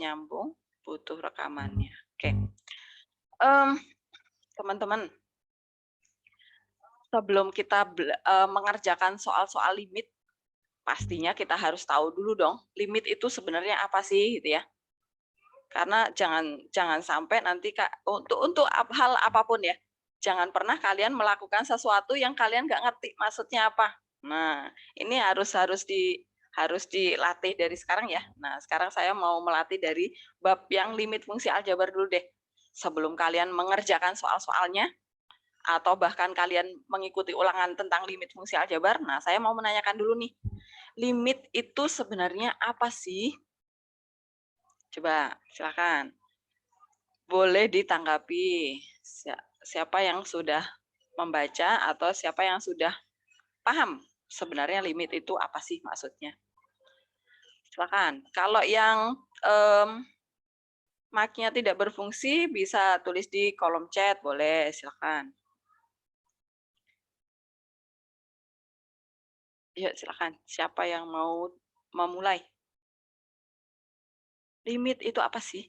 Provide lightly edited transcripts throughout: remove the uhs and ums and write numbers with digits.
nyambung, butuh rekamannya. Oke. Teman-teman, sebelum kita mengerjakan soal-soal limit, pastinya kita harus tahu dulu dong, limit itu sebenarnya apa sih, gitu ya. Karena jangan sampai nanti untuk hal apapun ya, jangan pernah kalian melakukan sesuatu yang kalian nggak ngerti maksudnya apa. Nah, ini harus dilatih dari sekarang ya. Nah, sekarang saya mau melatih dari bab yang limit fungsi aljabar dulu deh. Sebelum kalian mengerjakan soal-soalnya, atau bahkan kalian mengikuti ulangan tentang limit fungsi aljabar, nah saya mau menanyakan dulu nih, limit itu sebenarnya apa sih? Coba, silakan. Boleh ditanggapi. Siapa yang sudah membaca atau siapa yang sudah paham sebenarnya limit itu apa sih maksudnya? Silakan. Kalau yang mic-nya tidak berfungsi bisa tulis di kolom chat, boleh, silakan. Yuk, silakan. Siapa yang mau memulai? Limit itu apa sih?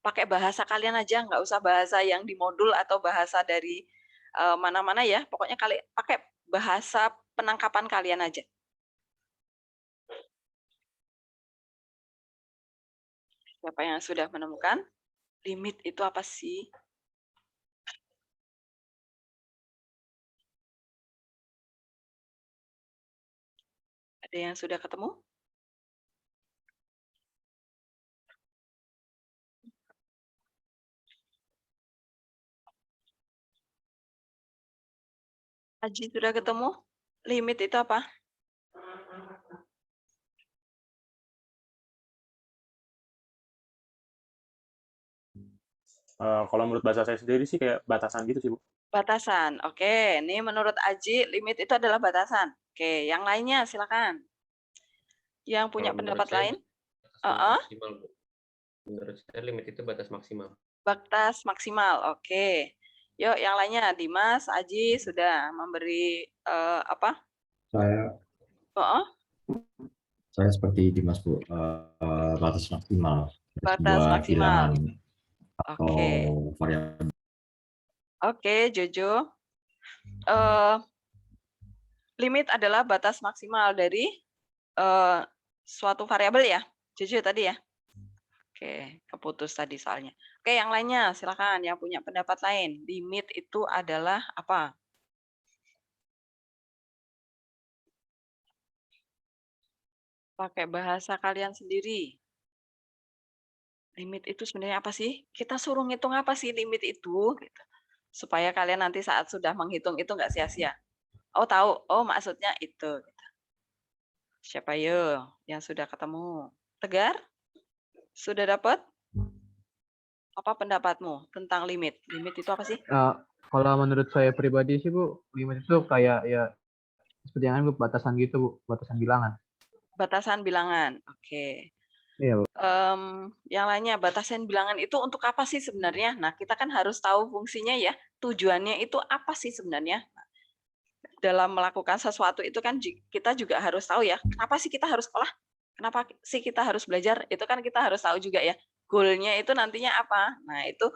Pakai bahasa kalian aja, nggak usah bahasa yang di modul atau bahasa dari mana-mana ya. Pokoknya pakai bahasa penangkapan kalian aja. Siapa yang sudah menemukan? Limit itu apa sih? Ada yang sudah ketemu? Aji sudah ketemu? Limit itu apa? Kalau menurut bahasa saya sendiri sih kayak batasan gitu sih, Bu. Batasan. Oke, ini menurut Aji limit itu adalah batasan. Oke, yang lainnya silakan. Yang punya Kalau pendapat saya, lain? maksimal, Bu. Menurut saya limit itu batas maksimal. Batas maksimal. Oke. Yuk, yang lainnya. Dimas, Aji sudah memberi apa? Saya seperti Dimas, Bu, batas maksimal Batas sebuah maksimal. bilangan atau variabel. Oke, Jojo. Limit adalah batas maksimal dari suatu variabel ya, Jojo tadi ya. Oke, keputus tadi soalnya. Oke, yang lainnya silakan yang punya pendapat lain. Limit itu adalah apa? Pakai bahasa kalian sendiri. Limit itu sebenarnya apa sih? Kita suruh ngitung apa sih limit itu? Gitu. Supaya kalian nanti saat sudah menghitung itu nggak sia-sia. Oh tahu, oh maksudnya itu. Gitu. Siapa yo yang sudah ketemu? Tegar? Sudah dapat? Apa pendapatmu tentang limit? Limit itu apa sih? Kalau menurut saya pribadi sih, Bu, limit itu kayak ya seperti yang Bu, batasan gitu, Bu, batasan bilangan. Batasan bilangan. Oke. Iya, Bu. Yang lainnya, batasan bilangan itu untuk apa sih sebenarnya? Nah, kita kan harus tahu fungsinya ya. Tujuannya itu apa sih sebenarnya? Dalam melakukan sesuatu itu kan kita juga harus tahu ya. Kenapa sih kita harus sekolah? Kenapa sih kita harus belajar? Itu kan kita harus tahu juga ya. Goal-nya itu nantinya apa? Nah, itu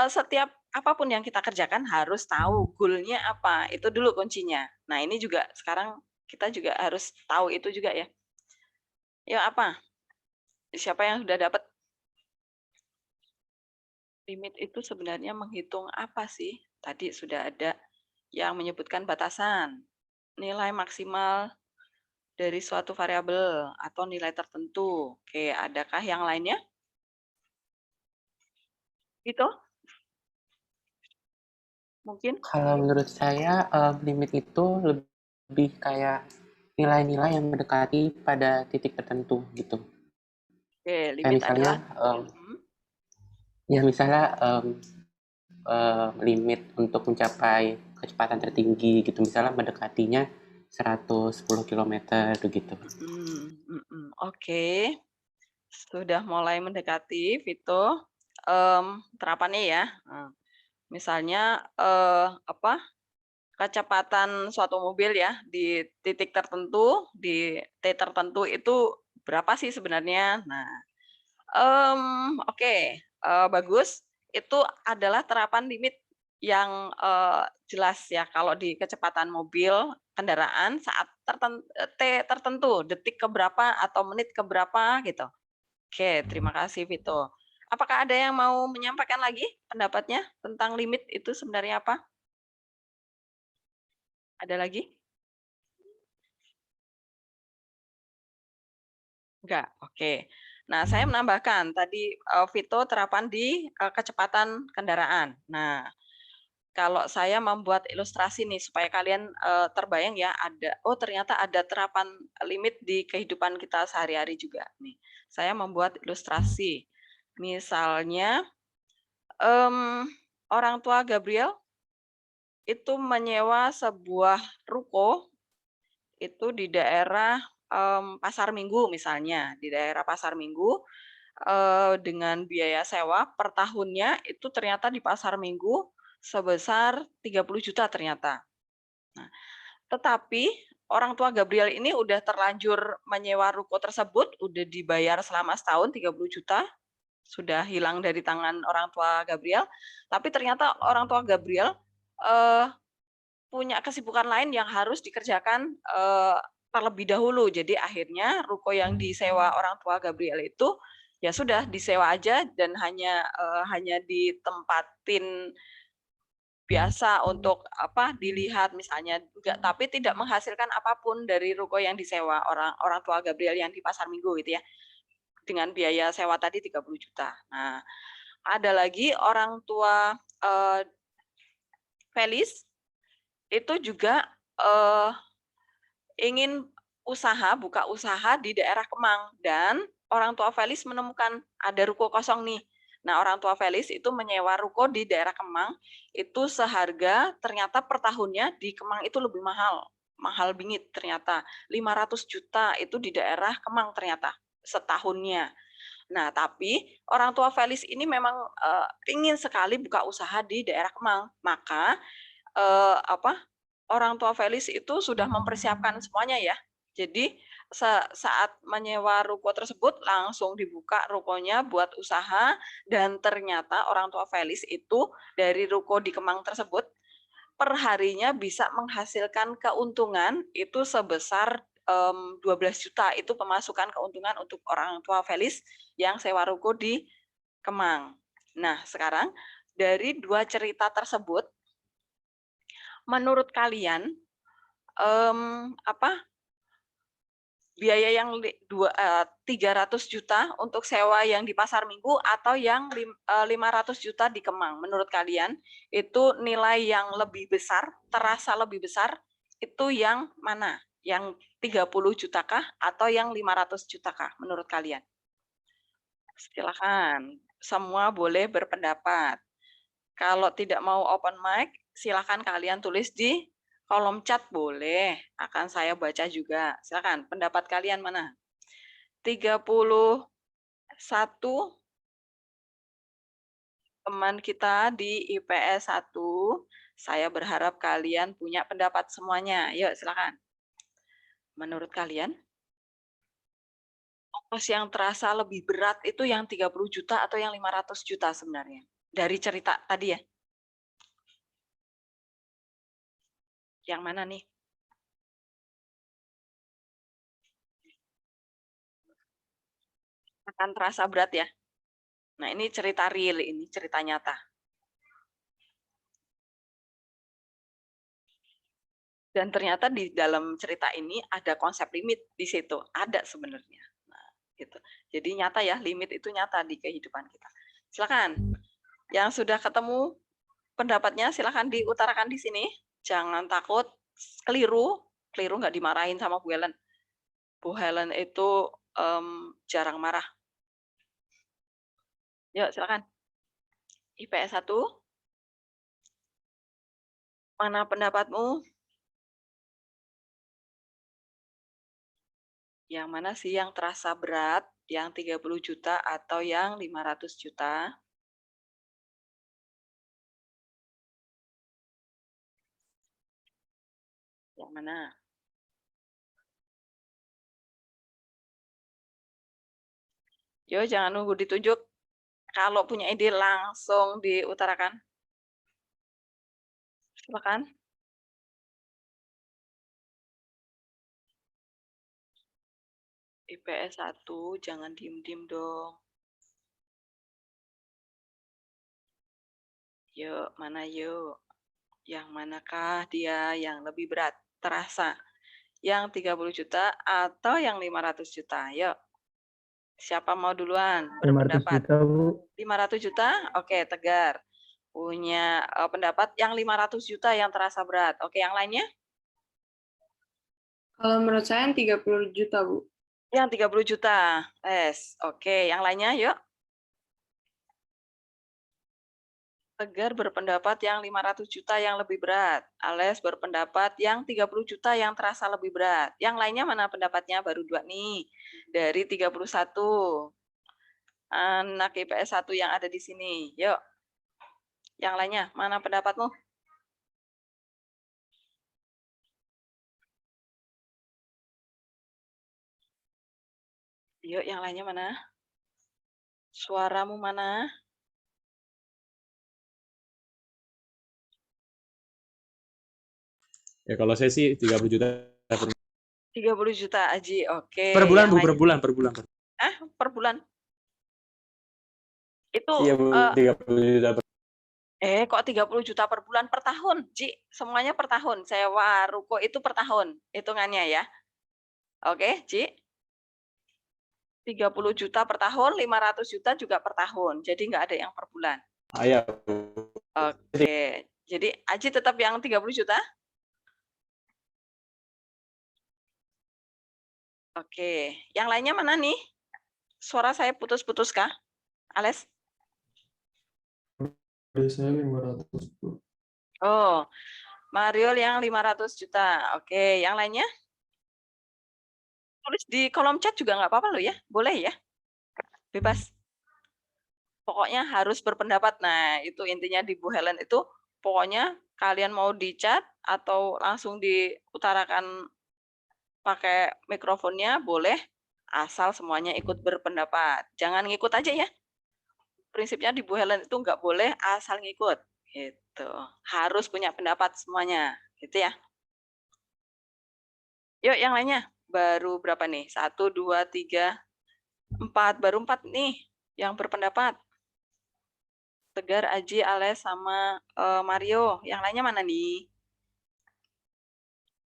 setiap apapun yang kita kerjakan harus tahu goal-nya apa. Itu dulu kuncinya. Nah, ini juga sekarang kita juga harus tahu itu juga ya. Ya apa? Siapa yang sudah dapat? Limit itu sebenarnya menghitung apa sih? Tadi sudah ada yang menyebutkan batasan, nilai maksimal dari suatu variabel atau nilai tertentu. Oke, adakah yang lainnya? Itu? Mungkin? Kalau menurut saya limit itu lebih kayak nilai-nilai yang mendekati pada titik tertentu gitu. Oke, Kayak limit misalnya, adalah limit untuk mencapai kecepatan tertinggi gitu, misalnya mendekatinya 110 km begitu. Oke. Sudah mulai mendekati Vito terapannya ya. Misalnya kecepatan suatu mobil ya di titik tertentu, di T tertentu itu berapa sih sebenarnya? Nah, Oke, bagus. Itu adalah terapan limit yang, jelas ya, kalau di kecepatan mobil, kendaraan saat tertentu, detik ke berapa atau menit ke berapa gitu. Oke, terima kasih Vito. Apakah ada yang mau menyampaikan lagi pendapatnya tentang limit itu sebenarnya apa? Ada lagi? Enggak, oke. Nah, saya menambahkan tadi, Vito terapan di, kecepatan kendaraan. Nah, kalau saya membuat ilustrasi nih supaya kalian, terbayang ya oh ternyata ada terapan limit di kehidupan kita sehari-hari juga nih. Saya membuat ilustrasi. Misalnya, orang tua Gabriel itu menyewa sebuah ruko itu di daerah, Pasar Minggu misalnya, di daerah Pasar Minggu, dengan biaya sewa per tahunnya itu ternyata di Pasar Minggu sebesar 30 juta ternyata. Nah, tetapi orang tua Gabriel ini udah terlanjur menyewa ruko tersebut, udah dibayar selama setahun 30 juta, sudah hilang dari tangan orang tua Gabriel, tapi ternyata orang tua Gabriel, eee, punya kesibukan lain yang harus dikerjakan, terlebih dahulu. Jadi akhirnya ruko yang disewa orang tua Gabriel itu, ya sudah disewa aja dan hanya ditempatin biasa untuk dilihat misalnya, tapi tidak menghasilkan apapun dari ruko yang disewa orang orang tua Gabriel yang di Pasar Minggu gitu ya, dengan biaya sewa tadi 30 juta. Nah, ada lagi orang tua, Felis, itu juga, ingin buka usaha di daerah Kemang dan orang tua Felis menemukan ada ruko kosong nih. Nah, orang tua Felis itu menyewa ruko di daerah Kemang, itu seharga ternyata per tahunnya di Kemang itu lebih mahal, mahal bingit ternyata, 500 juta itu di daerah Kemang ternyata, setahunnya. Nah, tapi orang tua Felis ini memang, ingin sekali buka usaha di daerah Kemang, maka, orang tua Felis itu sudah mempersiapkan semuanya ya. Jadi saat menyewa ruko tersebut langsung dibuka rukonya buat usaha dan ternyata orang tua Felis itu dari ruko di Kemang tersebut per harinya bisa menghasilkan keuntungan itu sebesar 12 juta itu pemasukan keuntungan untuk orang tua Felis yang sewa ruko di Kemang. Nah, sekarang dari dua cerita tersebut menurut kalian, biaya yang 300 juta untuk sewa yang di Pasar Minggu atau yang 500 juta di Kemang? Menurut kalian, itu nilai yang lebih besar, terasa lebih besar, itu yang mana? Yang 30 juta kah atau yang 500 juta kah menurut kalian? Silakan, semua boleh berpendapat. Kalau tidak mau open mic, silakan kalian tulis di kolom chat boleh, akan saya baca juga. Silakan, pendapat kalian mana? 31 teman kita di IPS 1. Saya berharap kalian punya pendapat semuanya. Yuk, silakan. Menurut kalian, ongkos yang terasa lebih berat itu yang 30 juta atau yang 500 juta sebenarnya? Dari cerita tadi ya. Yang mana nih? Akan terasa berat ya. Nah, ini cerita real, ini cerita nyata. Dan ternyata di dalam cerita ini ada konsep limit di situ, ada sebenarnya. Nah, gitu. Jadi nyata ya, limit itu nyata di kehidupan kita. Silakan. Yang sudah ketemu pendapatnya silakan diutarakan di sini. Jangan takut keliru nggak dimarahin sama Bu Helen. Bu Helen itu jarang marah. Yuk, silakan. IPS 1. Mana pendapatmu? Yang mana sih yang terasa berat? Yang 30 juta atau yang 500 juta? Yang mana? Yo, jangan nunggu ditunjuk. Kalau punya ide langsung diutarakan. Silakan. IPS 1, jangan diem-diem dong. Yuk, mana yuk? Yang manakah dia yang lebih berat? Terasa. Yang 30 juta atau yang 500 juta? Yuk. Siapa mau duluan 500 berpendapat? juta, Bu. 500 juta? Oke, Tegar. Punya pendapat yang 500 juta yang terasa berat. Oke, yang lainnya? Kalau menurut saya yang 30 juta, Bu. Yang 30 juta. Oke, yang lainnya yuk. Tegar berpendapat yang 500 juta yang lebih berat. Ales berpendapat yang 30 juta yang terasa lebih berat. Yang lainnya mana pendapatnya? Baru 2 nih. Dari 31. Anak IPS 1 yang ada di sini. Yuk. Yang lainnya, mana pendapatmu? Yuk, yang lainnya mana? Suaramu mana? Ya kalau saya sih 30 juta 30 juta, Aji. Oke. per bulan, yang Bu, per lainnya? bulan. Per bulan? Itu Iya, Bu, 30 juta per kok 30 juta per bulan per tahun, Ji? Semuanya per tahun. Sewa ruko itu per tahun hitungannya ya. Oke, Ji? 30 juta per tahun, 500 juta juga per tahun. Jadi nggak ada yang per bulan. Iya, Bu. Oke. Jadi Aji tetap yang 30 juta? Oke. Yang lainnya mana nih? Suara saya putus-putus kah? Ales? Dari saya 500, Bu. Oh, Mario yang 500 juta. Oke, yang lainnya? Tulis di kolom chat juga nggak apa-apa loh ya. Boleh ya? Bebas. Pokoknya harus berpendapat. Nah, itu intinya di Bu Helen itu pokoknya kalian mau di chat atau langsung diutarakan pakai mikrofonnya boleh, asal semuanya ikut berpendapat. Jangan ngikut aja ya. Prinsipnya di Bu Helen itu nggak boleh asal ngikut. Gitu. Harus punya pendapat semuanya. Gitu ya. Yuk yang lainnya. Baru berapa nih? 1, 2, 3, 4. Baru 4 nih yang berpendapat. Tegar, Aji, Ales, sama Mario. Yang lainnya mana nih?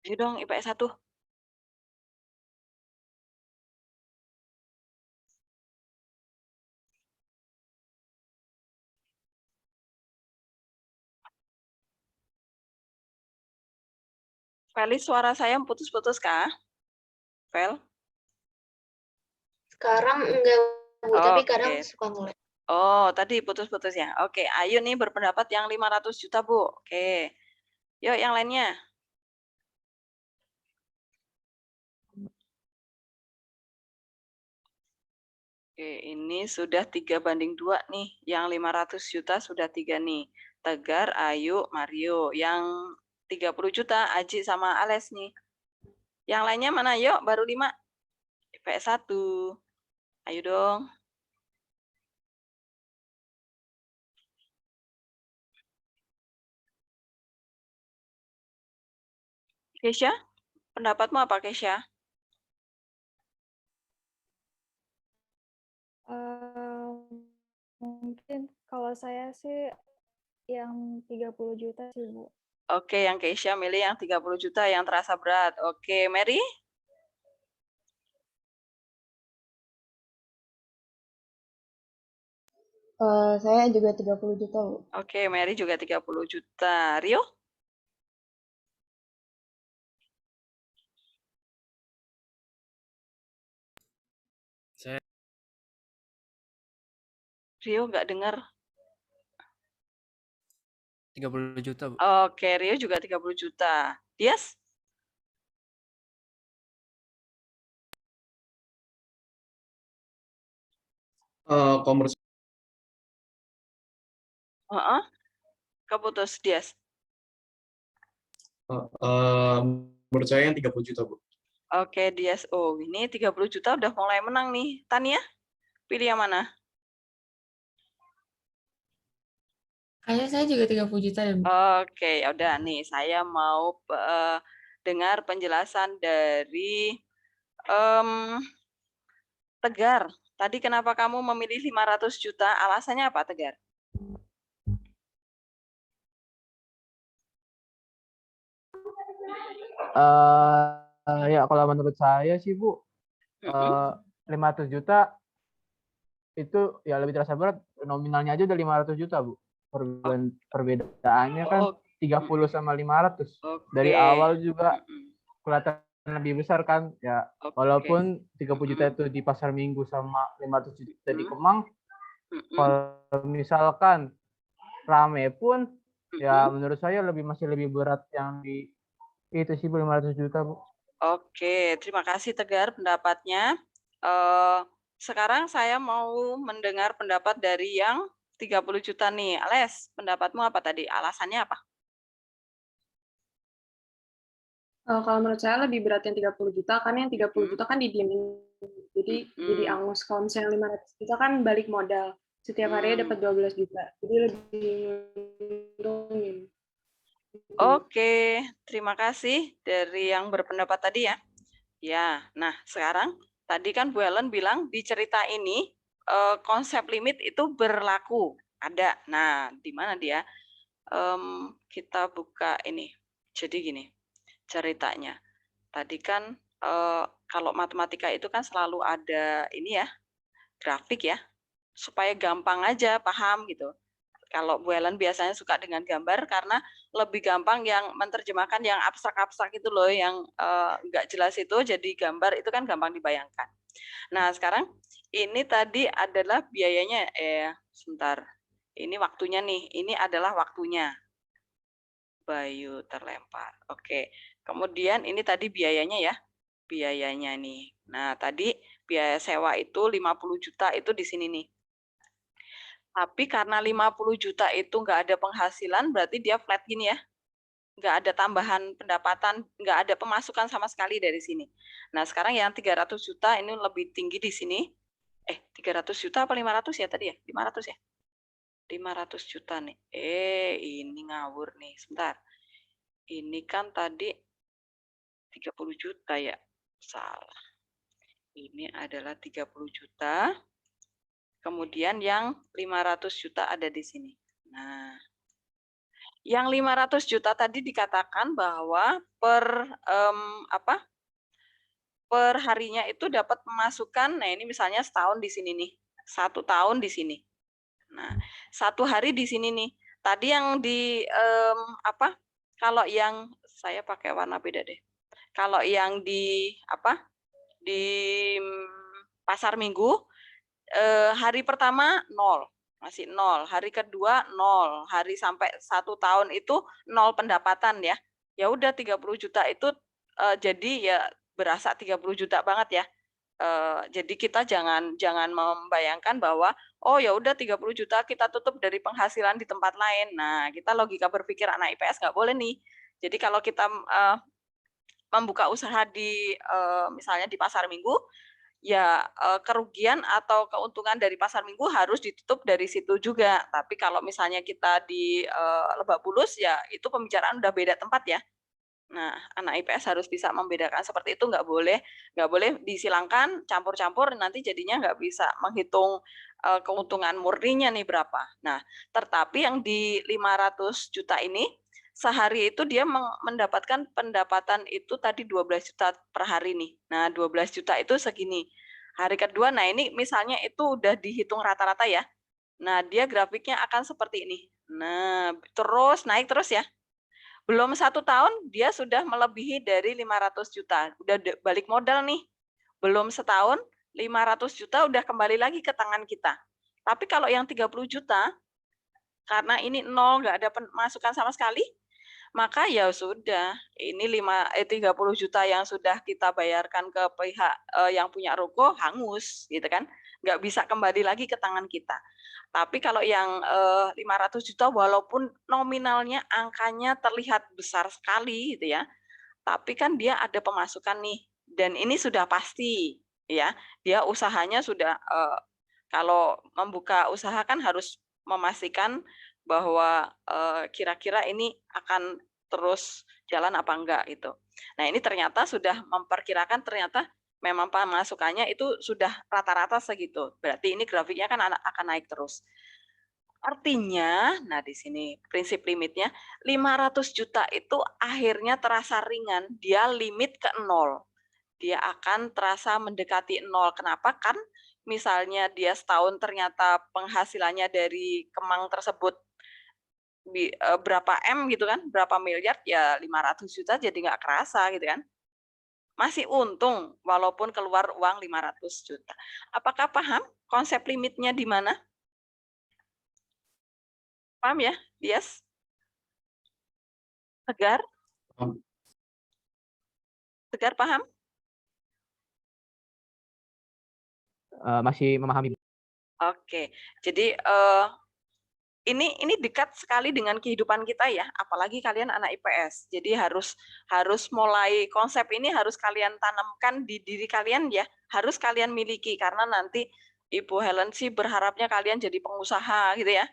Ayo dong, IPS 1. Feli, suara saya putus-putus kah? Fel? Sekarang enggak, Bu, tapi kadang Oke. suka ngelag. Oh, tadi putus-putus ya. Oke, Ayu nih berpendapat yang 500 juta, Bu. Oke. Yuk yang lainnya. Oke, ini sudah 3:2 nih. Yang 500 juta sudah 3 nih. Tegar, Ayu, Mario. Yang 30 juta, Aji sama Ales nih. Yang lainnya mana? Yuk, baru 5. IPS 1. Ayo dong. Kesha, pendapatmu apa, Kesha? Mungkin kalau saya sih yang 30 juta sih, Bu. Oke, yang Kesha milih yang 30 juta yang terasa berat. Oke, Mary? Saya juga 30 juta, Bu. Oke, Mary juga 30 juta. Rio? Saya Rio nggak dengar. 30 juta, Bu. Oke, Rio juga 30 juta. Dias? Kalau menurut Keputus, Dias. menurut saya yang 30 juta, Bu. Oke, Dias. Oh, ini 30 juta udah mulai menang nih. Tania? Pilih yang mana? Kayaknya saya juga 30 juta ya, Bu. Oke, ya udah nih saya mau dengar penjelasan dari Tegar. Tadi kenapa kamu memilih 500 juta? Alasannya apa, Tegar? Ya kalau menurut saya sih Bu, 500 juta itu ya lebih terasa berat, nominalnya aja udah 500 juta Bu. Perbedaannya kan 30 sama 500. Dari awal juga kelihatan lebih besar kan ya, walaupun 30 juta itu di pasar minggu sama 500 juta di Kemang. Kalau misalkan rame pun ya menurut saya masih lebih berat yang di itu sih Bu, 500 juta Bu. Oke, terima kasih Tegar pendapatnya. Sekarang saya mau mendengar pendapat dari yang 30 juta nih. Ales, pendapatmu apa tadi? Alasannya apa? Kalau menurut saya lebih berat yang 30 juta, karena yang 30 juta kan didiemin. Jadi angus. Kalau misalnya 500 juta kan balik modal. Setiap harinya dapat 12 juta. Jadi lebih nguntungin. Oke, terima kasih dari yang berpendapat tadi ya. Ya, nah sekarang tadi kan Bu Ellen bilang di cerita ini konsep limit itu berlaku, ada. Nah, di mana dia? Kita buka ini. Jadi gini, ceritanya. Tadi kan kalau matematika itu kan selalu ada ini ya, grafik ya, supaya gampang aja paham gitu. Kalau Bu Ellen biasanya suka dengan gambar karena lebih gampang yang menerjemahkan yang abstrak-abstrak itu loh, yang nggak jelas itu jadi gambar itu kan gampang dibayangkan. Nah sekarang ini tadi adalah biayanya, sebentar, ini waktunya nih, ini adalah waktunya. Bayu terlempar, oke. Kemudian ini tadi biayanya ya, biayanya nih. Nah tadi biaya sewa itu 50 juta itu di sini nih. Tapi karena 50 juta itu nggak ada penghasilan, berarti dia flat gini ya. Nggak ada tambahan pendapatan, nggak ada pemasukan sama sekali dari sini. Nah, sekarang yang 300 juta ini lebih tinggi di sini. 300 juta apa 500 ya tadi ya? 500 ya? 500 juta nih. Ini ngawur nih. Sebentar. Ini kan tadi 30 juta ya? Salah. Ini adalah 30 juta. Kemudian yang 500 juta ada di sini. Nah, yang 500 juta tadi dikatakan bahwa per harinya itu dapat pemasukan. Nah, ini misalnya setahun di sini nih. 1 tahun di sini. Nah, 1 hari di sini nih. Tadi yang di kalau yang saya pakai warna beda deh. Kalau yang di di pasar minggu, hari pertama 0, masih 0, hari kedua 0, hari sampai 1 tahun itu 0 pendapatan ya. Ya udah 30 juta itu jadi ya berasa 30 juta banget ya. Jadi kita jangan membayangkan bahwa oh ya udah 30 juta kita tutup dari penghasilan di tempat lain. Nah, kita logika berpikir anak IPS nggak boleh nih. Jadi kalau kita membuka usaha di misalnya di pasar minggu, ya kerugian atau keuntungan dari pasar minggu harus ditutup dari situ juga. Tapi kalau misalnya kita di Lebak Bulus ya itu pembicaraan udah beda tempat ya. Nah, anak IPS harus bisa membedakan seperti itu, nggak boleh disilangkan, campur-campur, nanti jadinya nggak bisa menghitung keuntungan murninya nih berapa. Nah, tetapi yang di 500 juta ini sehari itu dia mendapatkan pendapatan itu tadi 12 juta per hari nih. Nah, 12 juta itu segini. Hari kedua, nah ini misalnya itu udah dihitung rata-rata ya. Nah, dia grafiknya akan seperti ini. Nah, terus naik terus ya. Belum 1 tahun, dia sudah melebihi dari 500 juta. Udah balik modal nih. Belum setahun, 500 juta udah kembali lagi ke tangan kita. Tapi kalau yang 30 juta, karena ini 0, nggak ada pemasukan sama sekali, maka ya sudah, ini 30 juta yang sudah kita bayarkan ke pihak yang punya ruko hangus, gitu kan, nggak bisa kembali lagi ke tangan kita. Tapi kalau yang 500 juta walaupun nominalnya angkanya terlihat besar sekali, gitu ya, tapi kan dia ada pemasukan nih, dan ini sudah pasti, ya, dia usahanya sudah Kalau membuka usaha kan harus memastikan bahwa kira-kira ini akan terus jalan apa enggak gitu. Nah, ini ternyata sudah memperkirakan ternyata memang pemasukannya itu sudah rata-rata segitu. Berarti ini grafiknya kan akan naik terus. Artinya, nah di sini prinsip limitnya 500 juta itu akhirnya terasa ringan, dia limit ke 0. Dia akan terasa mendekati 0. Kenapa? Kan misalnya dia setahun ternyata penghasilannya dari kemang tersebut berapa M gitu kan, berapa miliar, ya 500 juta jadi nggak kerasa gitu kan. Masih untung walaupun keluar uang 500 juta. Apakah paham konsep limitnya di mana? Paham ya, Bias? Tegar? Tegar paham? Masih memahami. Oke, jadi ini dekat sekali dengan kehidupan kita ya, apalagi kalian anak IPS. Jadi harus mulai konsep ini harus kalian tanamkan di diri kalian ya, harus kalian miliki karena nanti Ibu Helen sih berharapnya kalian jadi pengusaha gitu ya.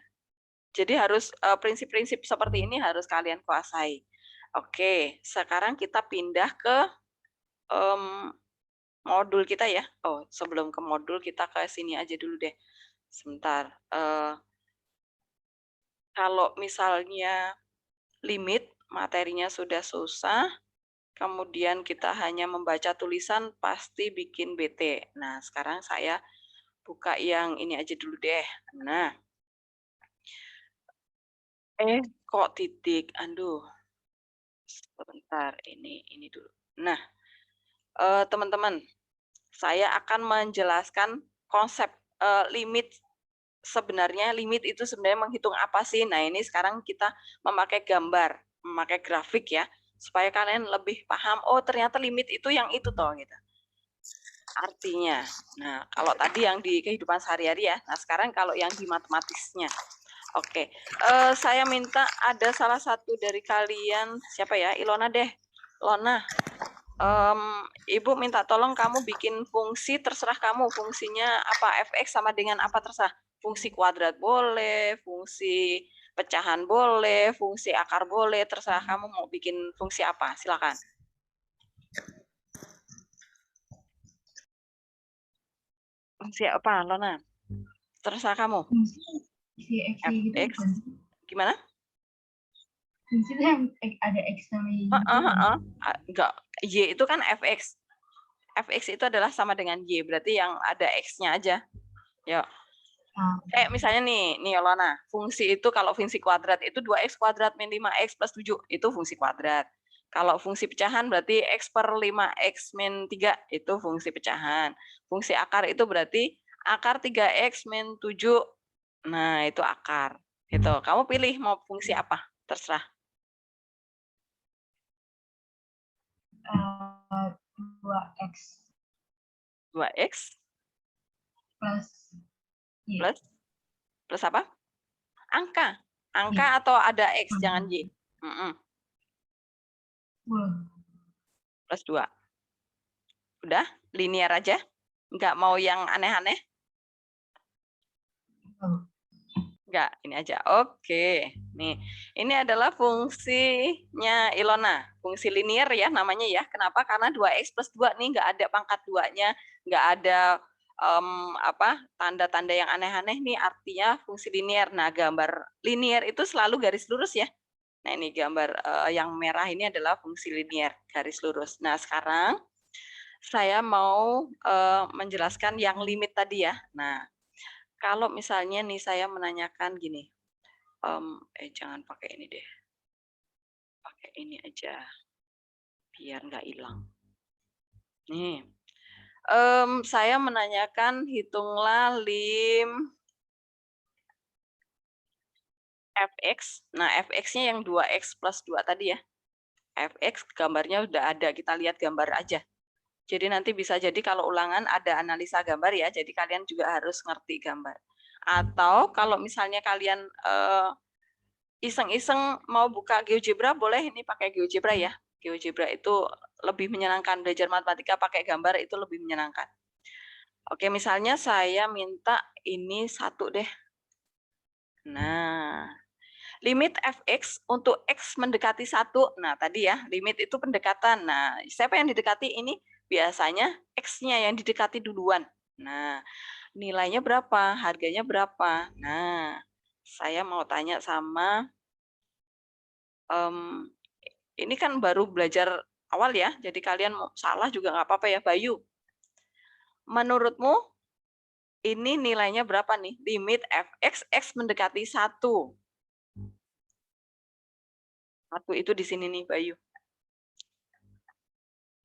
Jadi harus prinsip-prinsip seperti ini harus kalian kuasai. Oke, sekarang kita pindah ke modul kita ya. Oh, sebelum ke modul kita ke sini aja dulu deh. Sebentar. Kalau misalnya limit materinya sudah susah, kemudian kita hanya membaca tulisan pasti bikin bete. Nah, sekarang saya buka yang ini aja dulu deh. Nah. Kok titik? Aduh. Sebentar, ini dulu. Nah, teman-teman, saya akan menjelaskan konsep limit. Sebenarnya limit itu sebenarnya menghitung apa sih? Nah, ini sekarang kita memakai gambar, memakai grafik ya, supaya kalian lebih paham, oh ternyata limit itu yang itu toh gitu. Artinya, nah kalau tadi yang di kehidupan sehari-hari ya, nah sekarang kalau yang di matematisnya. Oke, saya minta ada salah satu dari kalian, siapa ya? Ilona deh. Lona, Ibu minta tolong kamu bikin fungsi, terserah kamu fungsinya apa, fx sama dengan apa terserah. Fungsi kuadrat boleh, fungsi pecahan boleh, fungsi akar boleh, terserah kamu mau bikin fungsi apa, silakan. Fungsi apa, Lona? Terserah kamu. Fx, gimana? Fungsi itu yang ada X sama Y. Enggak, Y itu kan fx. Fx itu adalah sama dengan Y, berarti yang ada X-nya aja. Yuk. Misalnya nih Lona, fungsi itu kalau fungsi kuadrat itu 2x kuadrat min 5x plus 7, itu fungsi kuadrat. Kalau fungsi pecahan berarti x per 5x min 3, itu fungsi pecahan. Fungsi akar itu berarti akar 3x min 7, nah itu akar. Gitu. Kamu pilih mau fungsi apa, terserah. 2x. 2x plus apa? Angka atau ada X, jangan Y. Plus 2. Udah, linear aja. Nggak mau yang aneh-aneh? Nggak, ini aja. Oke. Nih, ini adalah fungsinya Ilona. Fungsi linear ya namanya ya. Kenapa? Karena 2x plus 2 nih nggak ada pangkat 2-nya, nggak ada tanda-tanda yang aneh-aneh nih, artinya fungsi linear. Nah, gambar linear itu selalu garis lurus ya. Nah, ini gambar yang merah ini adalah fungsi linear, garis lurus. Nah, sekarang saya mau menjelaskan yang limit tadi ya. Nah, kalau misalnya nih saya menanyakan gini, jangan pakai ini deh, pakai ini aja, biar nggak hilang. Nih. Saya menanyakan hitunglah lim fx. Nah, fx-nya yang 2x plus 2 tadi ya. Fx gambarnya udah ada, kita lihat gambar aja. Jadi nanti bisa jadi kalau ulangan ada analisa gambar ya, jadi kalian juga harus ngerti gambar. Atau kalau misalnya kalian iseng-iseng mau buka GeoGebra, boleh ini pakai GeoGebra ya. GeoGebra itu lebih menyenangkan, belajar matematika pakai gambar itu lebih menyenangkan. Oke, misalnya saya minta ini 1 deh. Nah, limit fx untuk x mendekati 1. Nah, tadi ya, limit itu pendekatan. Nah, siapa yang didekati ini? Biasanya x-nya yang didekati duluan. Nah, nilainya berapa? Harganya berapa? Nah, saya mau tanya sama ini kan baru belajar awal ya, jadi kalian mau salah juga nggak apa-apa ya, Bayu. Menurutmu ini nilainya berapa nih? Limit fx, x mendekati 1. 1 itu di sini nih, Bayu.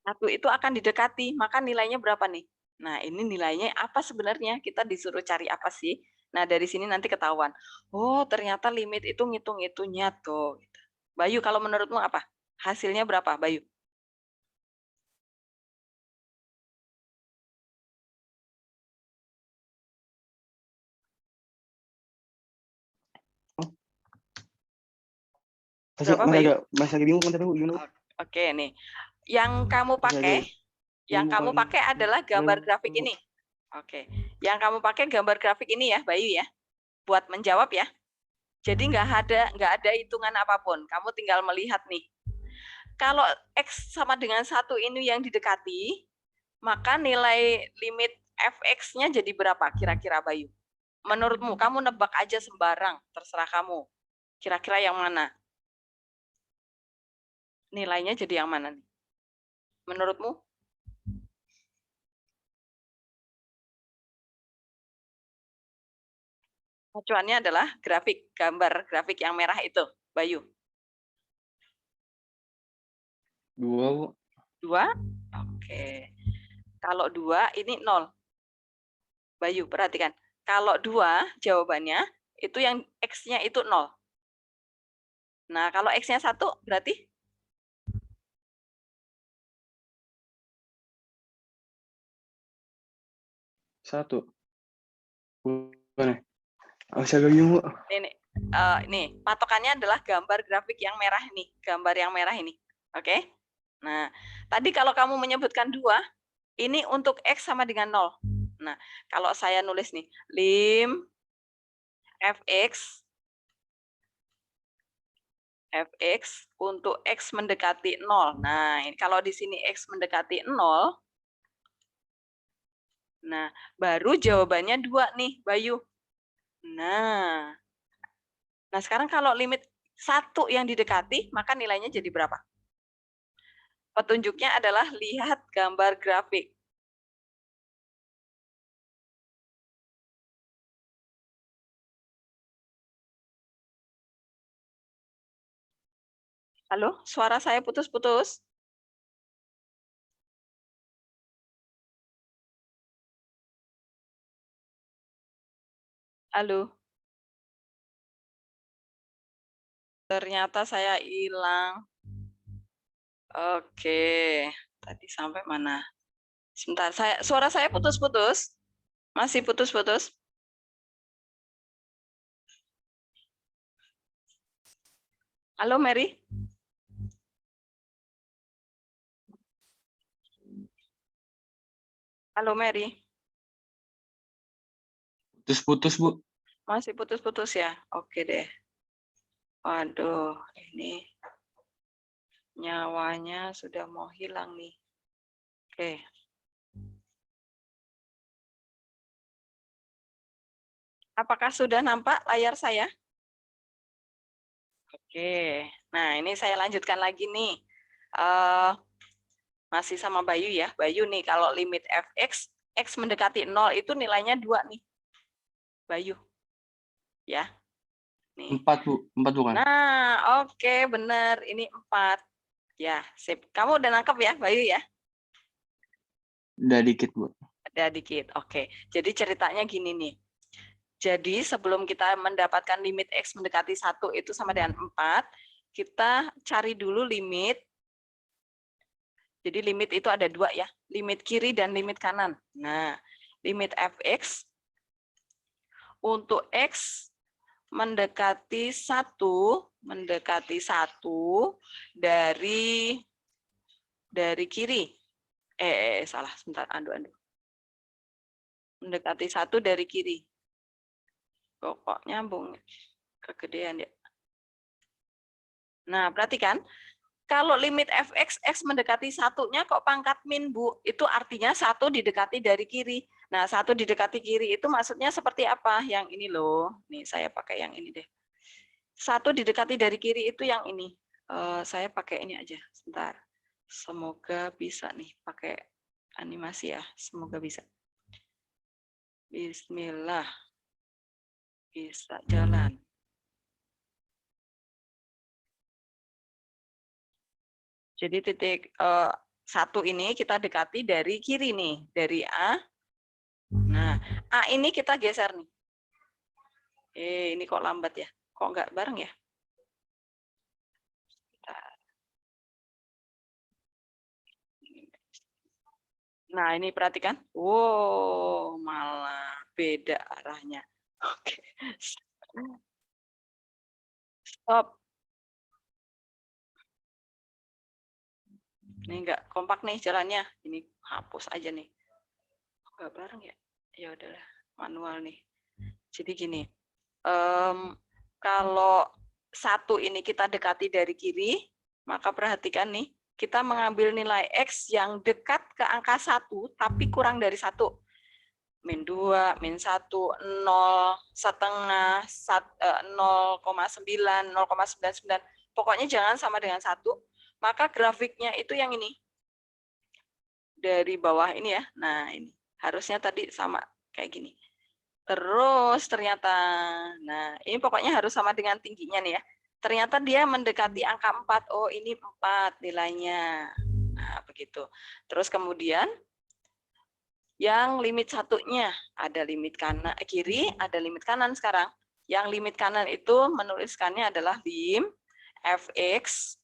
1 itu akan didekati, maka nilainya berapa nih? Nah, ini nilainya apa sebenarnya? Kita disuruh cari apa sih? Nah, dari sini nanti ketahuan. Oh, ternyata limit itu ngitung itunya tuh. Bayu, kalau menurutmu apa? Hasilnya berapa, Bayu? Berapa, Bayu? Masih lagi bingung komentar gimana? Oke, nih. Yang kamu pakai adalah gambar grafik ini. Oke. Yang kamu pakai gambar grafik ini ya, Bayu ya. Buat menjawab ya. Jadi nggak ada hitungan apapun. Kamu tinggal melihat nih. Kalau X sama dengan 1 ini yang didekati, maka nilai limit fx-nya jadi berapa kira-kira, Bayu? Menurutmu, kamu nebak aja sembarang, terserah kamu. Kira-kira yang mana? Nilainya jadi yang mana nih? Menurutmu? Acuannya adalah grafik, gambar grafik yang merah itu, Bayu. 2, Bu. 2? Oke. Kalau 2, ini 0. Bayu, perhatikan. Kalau 2, jawabannya, itu yang X-nya itu 0. Nah, kalau X-nya 1, berarti? Satu. Bukan. Masih agak bingung, Bu. Nih, patokannya adalah gambar grafik yang merah ini. Gambar yang merah ini. Oke? Nah, tadi kalau kamu menyebutkan 2, ini untuk X sama dengan 0. Nah, kalau saya nulis nih, lim fx untuk X mendekati 0. Nah, ini kalau di sini X mendekati 0, nah, baru jawabannya 2 nih, Bayu. Nah, sekarang kalau limit 1 yang didekati, maka nilainya jadi berapa? Petunjuknya adalah lihat gambar grafik. Halo, suara saya putus-putus. Halo. Ternyata saya hilang. Oke, tadi sampai mana? Sebentar, suara saya putus-putus. Masih putus-putus. Halo, Mary. Halo, Mary. Putus-putus, Bu. Masih putus-putus ya? Oke deh. Waduh, ini nyawanya sudah mau hilang nih. Oke. Apakah sudah nampak layar saya? Oke. Nah, ini saya lanjutkan lagi nih. Masih sama Bayu ya. Bayu nih, kalau limit fx, x mendekati 0 itu nilainya 2 nih. Bayu. Ya. Nih. 4, Bu. 4 bukan? Nah, oke, benar. Ini 4. Ya, sip. Kamu udah nangkep ya, Bayu ya? Udah dikit, Bu. Ada dikit. Oke. Jadi ceritanya gini nih. Jadi sebelum kita mendapatkan limit X mendekati 1 itu sama dengan 4, kita cari dulu limit. Jadi limit itu ada 2 ya. Limit kiri dan limit kanan. Nah, limit fx untuk X mendekati 1 dari kiri. Salah, sebentar, Mendekati 1 dari kiri. Kok nyambung? Kegedean ya. Nah, perhatikan. Kalau limit fx, x mendekati 1-nya kok pangkat min, Bu? Itu artinya 1 didekati dari kiri. Nah, 1 didekati kiri itu maksudnya seperti apa? Yang ini loh. Nih, saya pakai yang ini deh. 1 didekati dari kiri itu yang ini. Saya pakai ini aja. Sebentar. Semoga bisa nih pakai animasi ya. Semoga bisa. Bismillah. Bisa jalan. Jadi titik 1 ini kita dekati dari kiri nih, dari A. Nah, A ini kita geser nih. Ini kok lambat ya? Kok nggak bareng ya? Nah, ini perhatikan. Wow, malah beda arahnya. Oke. Stop. Ini nggak kompak nih jalannya. Ini hapus aja nih. Nggak bareng ya? Ya udahlah, manual nih. Jadi gini, kalau 1 ini kita dekati dari kiri, maka perhatikan nih, kita mengambil nilai X yang dekat ke angka 1, tapi kurang dari 1. Min 2, min 1, 0, setengah, 0,9, 0,99. Pokoknya jangan sama dengan 1. Maka grafiknya itu yang ini. Dari bawah ini ya. Nah, ini. Harusnya tadi sama kayak gini. Terus ternyata, nah ini pokoknya harus sama dengan tingginya nih ya. Ternyata dia mendekati angka 4. Oh, ini 4 nilainya. Nah, begitu. Terus kemudian yang limit 1-nya ada limit kanan kiri, ada limit kanan sekarang. Yang limit kanan itu menuliskannya adalah lim fx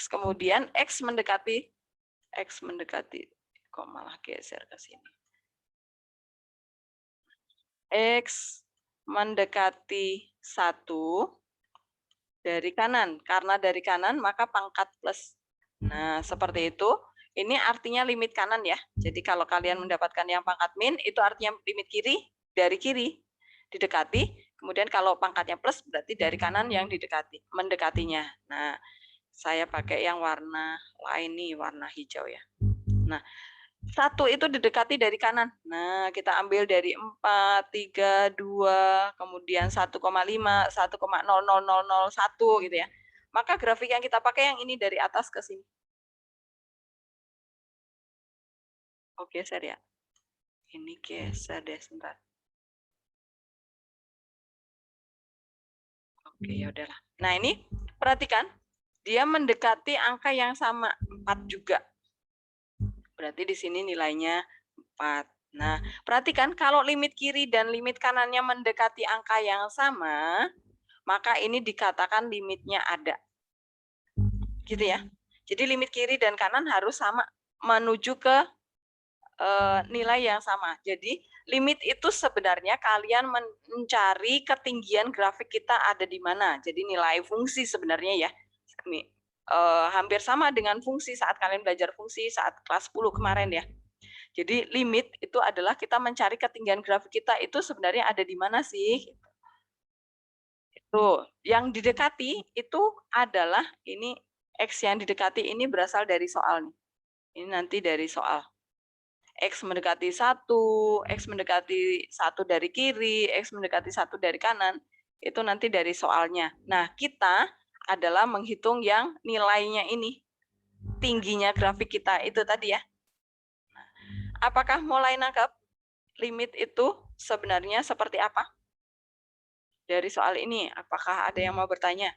kemudian x mendekati kok malah geser ke sini. X mendekati 1 dari kanan. Karena dari kanan maka pangkat plus. Nah, seperti itu. Ini artinya limit kanan ya. Jadi kalau kalian mendapatkan yang pangkat min, itu artinya limit kiri, dari kiri didekati. Kemudian kalau pangkatnya plus, berarti dari kanan yang didekati, mendekatinya. Nah, saya pakai yang warna lain nih, warna hijau ya. Nah, 1 itu didekati dari kanan. Nah, kita ambil dari 4, 3, 2, kemudian 1,5, 1,00001 gitu ya. Maka grafik yang kita pakai yang ini dari atas ke sini. Oke, geser ya. Ini geser deh sebentar. Oke, ya udahlah. Nah, ini perhatikan. Dia mendekati angka yang sama, 4 juga. Berarti di sini nilainya 4. Nah, perhatikan kalau limit kiri dan limit kanannya mendekati angka yang sama, maka ini dikatakan limitnya ada. Gitu ya. Jadi limit kiri dan kanan harus sama menuju ke nilai yang sama. Jadi limit itu sebenarnya kalian mencari ketinggian grafik kita ada di mana. Jadi nilai fungsi sebenarnya ya. Hampir sama dengan fungsi saat kalian belajar fungsi saat kelas 10 kemarin ya. Jadi limit itu adalah kita mencari ketinggian grafik kita itu sebenarnya ada di mana sih? Itu yang didekati itu adalah ini X yang didekati ini berasal dari soal nih. Ini nanti dari soal. X mendekati 1, X mendekati 1 dari kiri, X mendekati 1 dari kanan. Itu nanti dari soalnya. Nah, kita adalah menghitung yang nilainya ini. Tingginya grafik kita itu tadi ya. Apakah mulai nangkep limit itu sebenarnya seperti apa? Dari soal ini, apakah ada yang mau bertanya?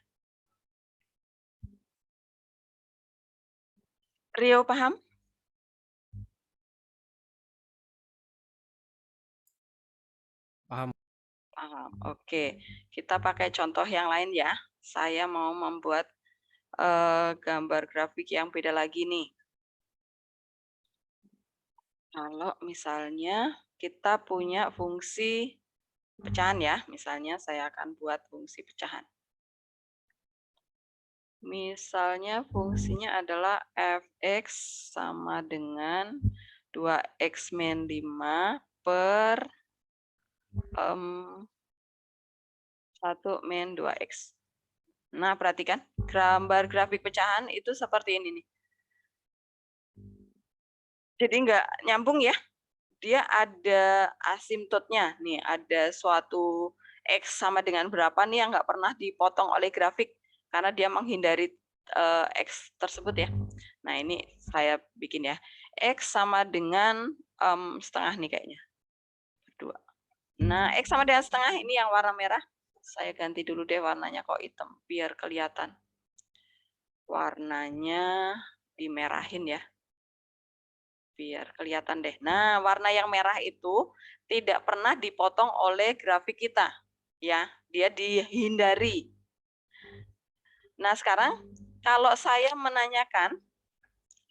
Rio paham? Paham. Paham. Oke, kita pakai contoh yang lain ya. Saya mau membuat gambar grafik yang beda lagi nih. Kalau misalnya kita punya fungsi pecahan ya, misalnya saya akan buat fungsi pecahan. Misalnya fungsinya adalah fx sama dengan 2x min 5 per 1 min 2x. Nah, perhatikan gambar grafik pecahan itu seperti ini nih. Jadi nggak nyambung ya. Dia ada asimptotnya. Nih, ada suatu X sama dengan berapa nih yang nggak pernah dipotong oleh grafik. Karena dia menghindari X tersebut ya. Nah, ini saya bikin ya. X sama dengan setengah nih kayaknya. 2. Nah, X sama dengan setengah ini yang warna merah. Saya ganti dulu deh warnanya kok hitam. Biar kelihatan. Warnanya dimerahin ya. Biar kelihatan deh. Nah, warna yang merah itu tidak pernah dipotong oleh grafik kita. Ya, dia dihindari. Nah, sekarang kalau saya menanyakan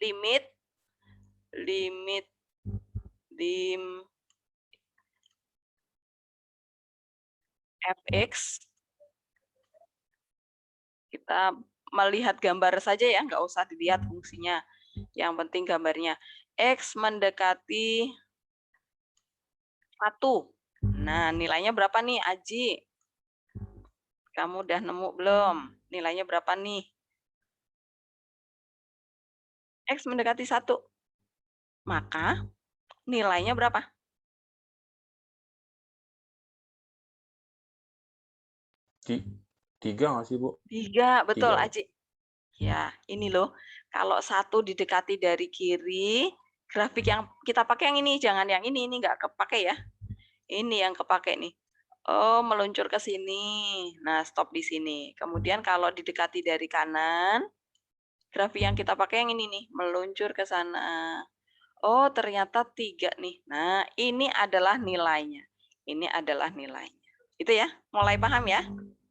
lim fx, kita melihat gambar saja ya, nggak usah dilihat fungsinya. Yang penting gambarnya. X mendekati 1. Nah, nilainya berapa nih, Aji? Kamu udah nemu belum? Nilainya berapa nih? X mendekati 1. Maka nilainya berapa? 3 nggak sih, Bu? 3, betul 3. Aji. Ya, ini loh. Kalau 1 didekati dari kiri, grafik yang kita pakai yang ini, jangan yang ini nggak kepake ya. Ini yang kepake nih. Oh, meluncur ke sini. Nah, stop di sini. Kemudian kalau didekati dari kanan, grafik yang kita pakai yang ini nih, meluncur ke sana. Oh, ternyata 3 nih. Nah, ini adalah nilainya. Ini adalah nilainya. Itu ya, mulai paham ya?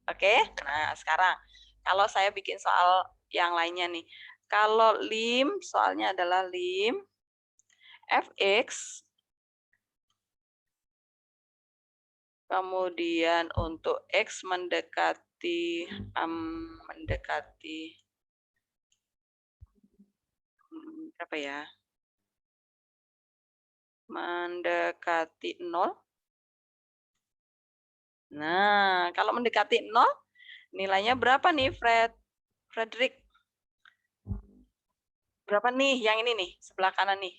Oke, nah sekarang kalau saya bikin soal yang lainnya nih. Kalau lim, soalnya adalah lim fx, kemudian untuk x mendekati berapa ya? Mendekati 0. Nah, kalau mendekati 0, nilainya berapa nih, Frederick? Berapa nih? Yang ini nih, sebelah kanan nih.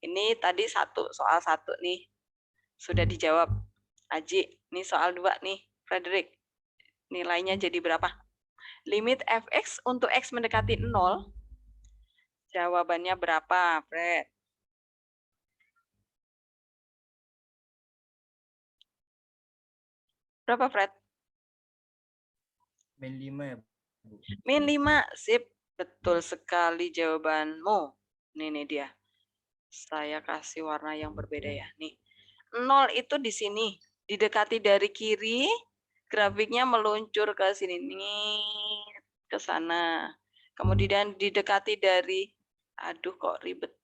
Ini tadi soal 1 nih. Sudah dijawab. Aji, ini soal 2 nih, Frederick. Nilainya jadi berapa? Limit fx untuk x mendekati 0. Jawabannya berapa, Fred? Berapa, Fred? Min 5 ya, Bu. Min 5, sip. Betul sekali jawabanmu. Nih dia. Saya kasih warna yang berbeda ya. Nih. 0 itu di sini. Didekati dari kiri, grafiknya meluncur ke sini. Nih, ke sana. Kemudian didekati dari, aduh kok ribet.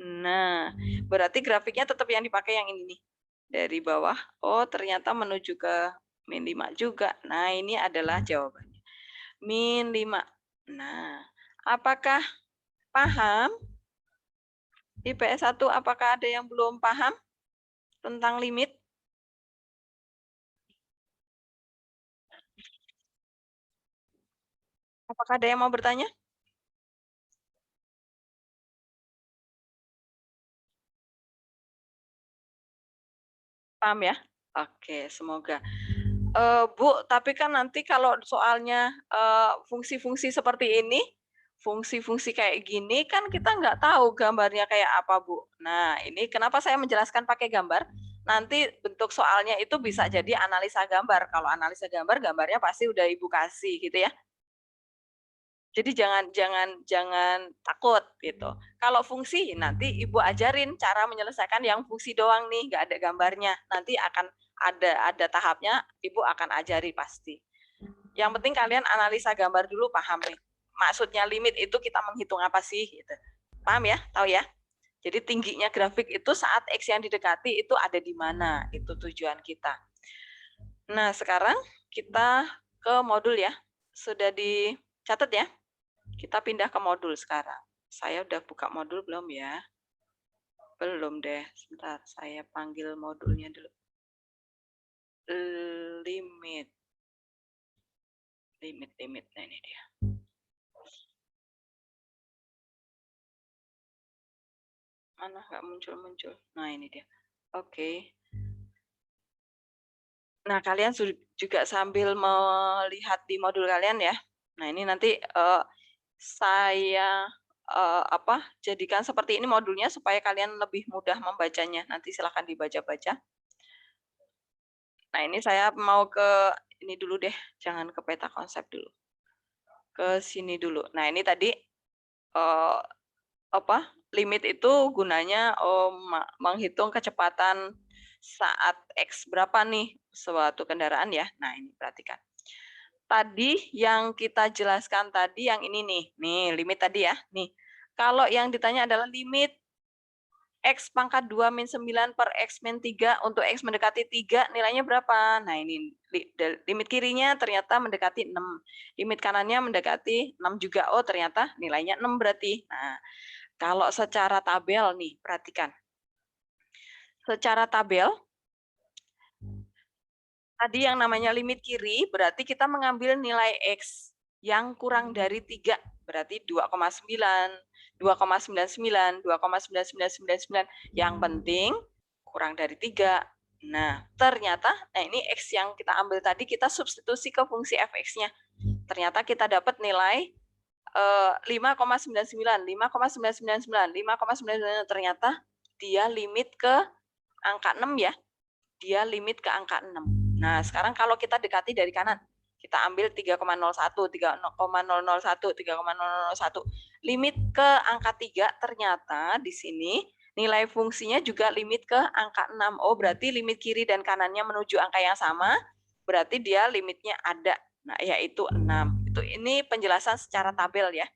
Nah, berarti grafiknya tetap yang dipakai yang ini nih. Dari bawah, oh ternyata menuju ke min 5 juga. Nah, ini adalah jawabannya. Min 5. Nah, apakah paham? IPS 1, apakah ada yang belum paham tentang limit? Apakah ada yang mau bertanya? Paham ya? Oke, semoga. Bu, tapi kan nanti kalau soalnya fungsi-fungsi seperti ini, fungsi-fungsi kayak gini kan kita nggak tahu gambarnya kayak apa, Bu. Nah, ini kenapa saya menjelaskan pakai gambar? Nanti bentuk soalnya itu bisa jadi analisa gambar. Kalau analisa gambar, gambarnya pasti udah Ibu kasih gitu ya. Jadi jangan takut gitu. Kalau fungsi nanti Ibu ajarin cara menyelesaikan yang fungsi doang nih, nggak ada gambarnya. Nanti akan ada tahapnya, Ibu akan ajari pasti. Yang penting kalian analisa gambar dulu, paham nih. Maksudnya limit itu kita menghitung apa sih gitu. Paham ya? Tahu ya? Jadi tingginya grafik itu saat X yang didekati itu ada di mana? Itu tujuan kita. Nah, sekarang kita ke modul ya. Sudah dicatat ya? Kita pindah ke modul sekarang. Saya udah buka modul belum ya? Belum deh. Sebentar, saya panggil modulnya dulu. Limit. Nah ini dia. Mana nggak muncul-muncul. Nah ini dia. Oke. Nah kalian juga sambil melihat di modul kalian ya. Nah ini nanti saya jadikan seperti ini modulnya supaya kalian lebih mudah membacanya. Nanti silahkan dibaca-baca. Nah ini saya mau ke ini dulu deh, jangan ke peta konsep dulu. Ke sini dulu. Nah ini tadi limit itu gunanya menghitung kecepatan saat X berapa nih suatu kendaraan ya. Nah ini perhatikan. Tadi yang kita jelaskan tadi yang ini nih limit tadi ya. Nih kalau yang ditanya adalah limit X pangkat 2 min 9 per X min 3 untuk X mendekati 3 nilainya berapa? Nah ini limit kirinya ternyata mendekati 6. Limit kanannya mendekati 6 juga. Oh ternyata nilainya 6 berarti. Nah kalau secara tabel nih perhatikan. Secara tabel tadi yang namanya limit kiri berarti kita mengambil nilai X yang kurang dari 3 berarti 2,9, 2,99, 2,9999 yang penting kurang dari 3. Nah, ternyata ini X yang kita ambil tadi kita substitusi ke fungsi fx-nya. Ternyata kita dapat nilai 5,99, 5,999, 5,99 ternyata dia limit ke angka 6 ya. Dia limit ke angka 6. Nah, sekarang kalau kita dekati dari kanan, kita ambil 3,01, 3,001, 3,001. Limit ke angka 3 ternyata di sini nilai fungsinya juga limit ke angka 6. Oh, berarti limit kiri dan kanannya menuju angka yang sama, berarti dia limitnya ada. Nah, yaitu 6. Ini penjelasan secara tabel ya.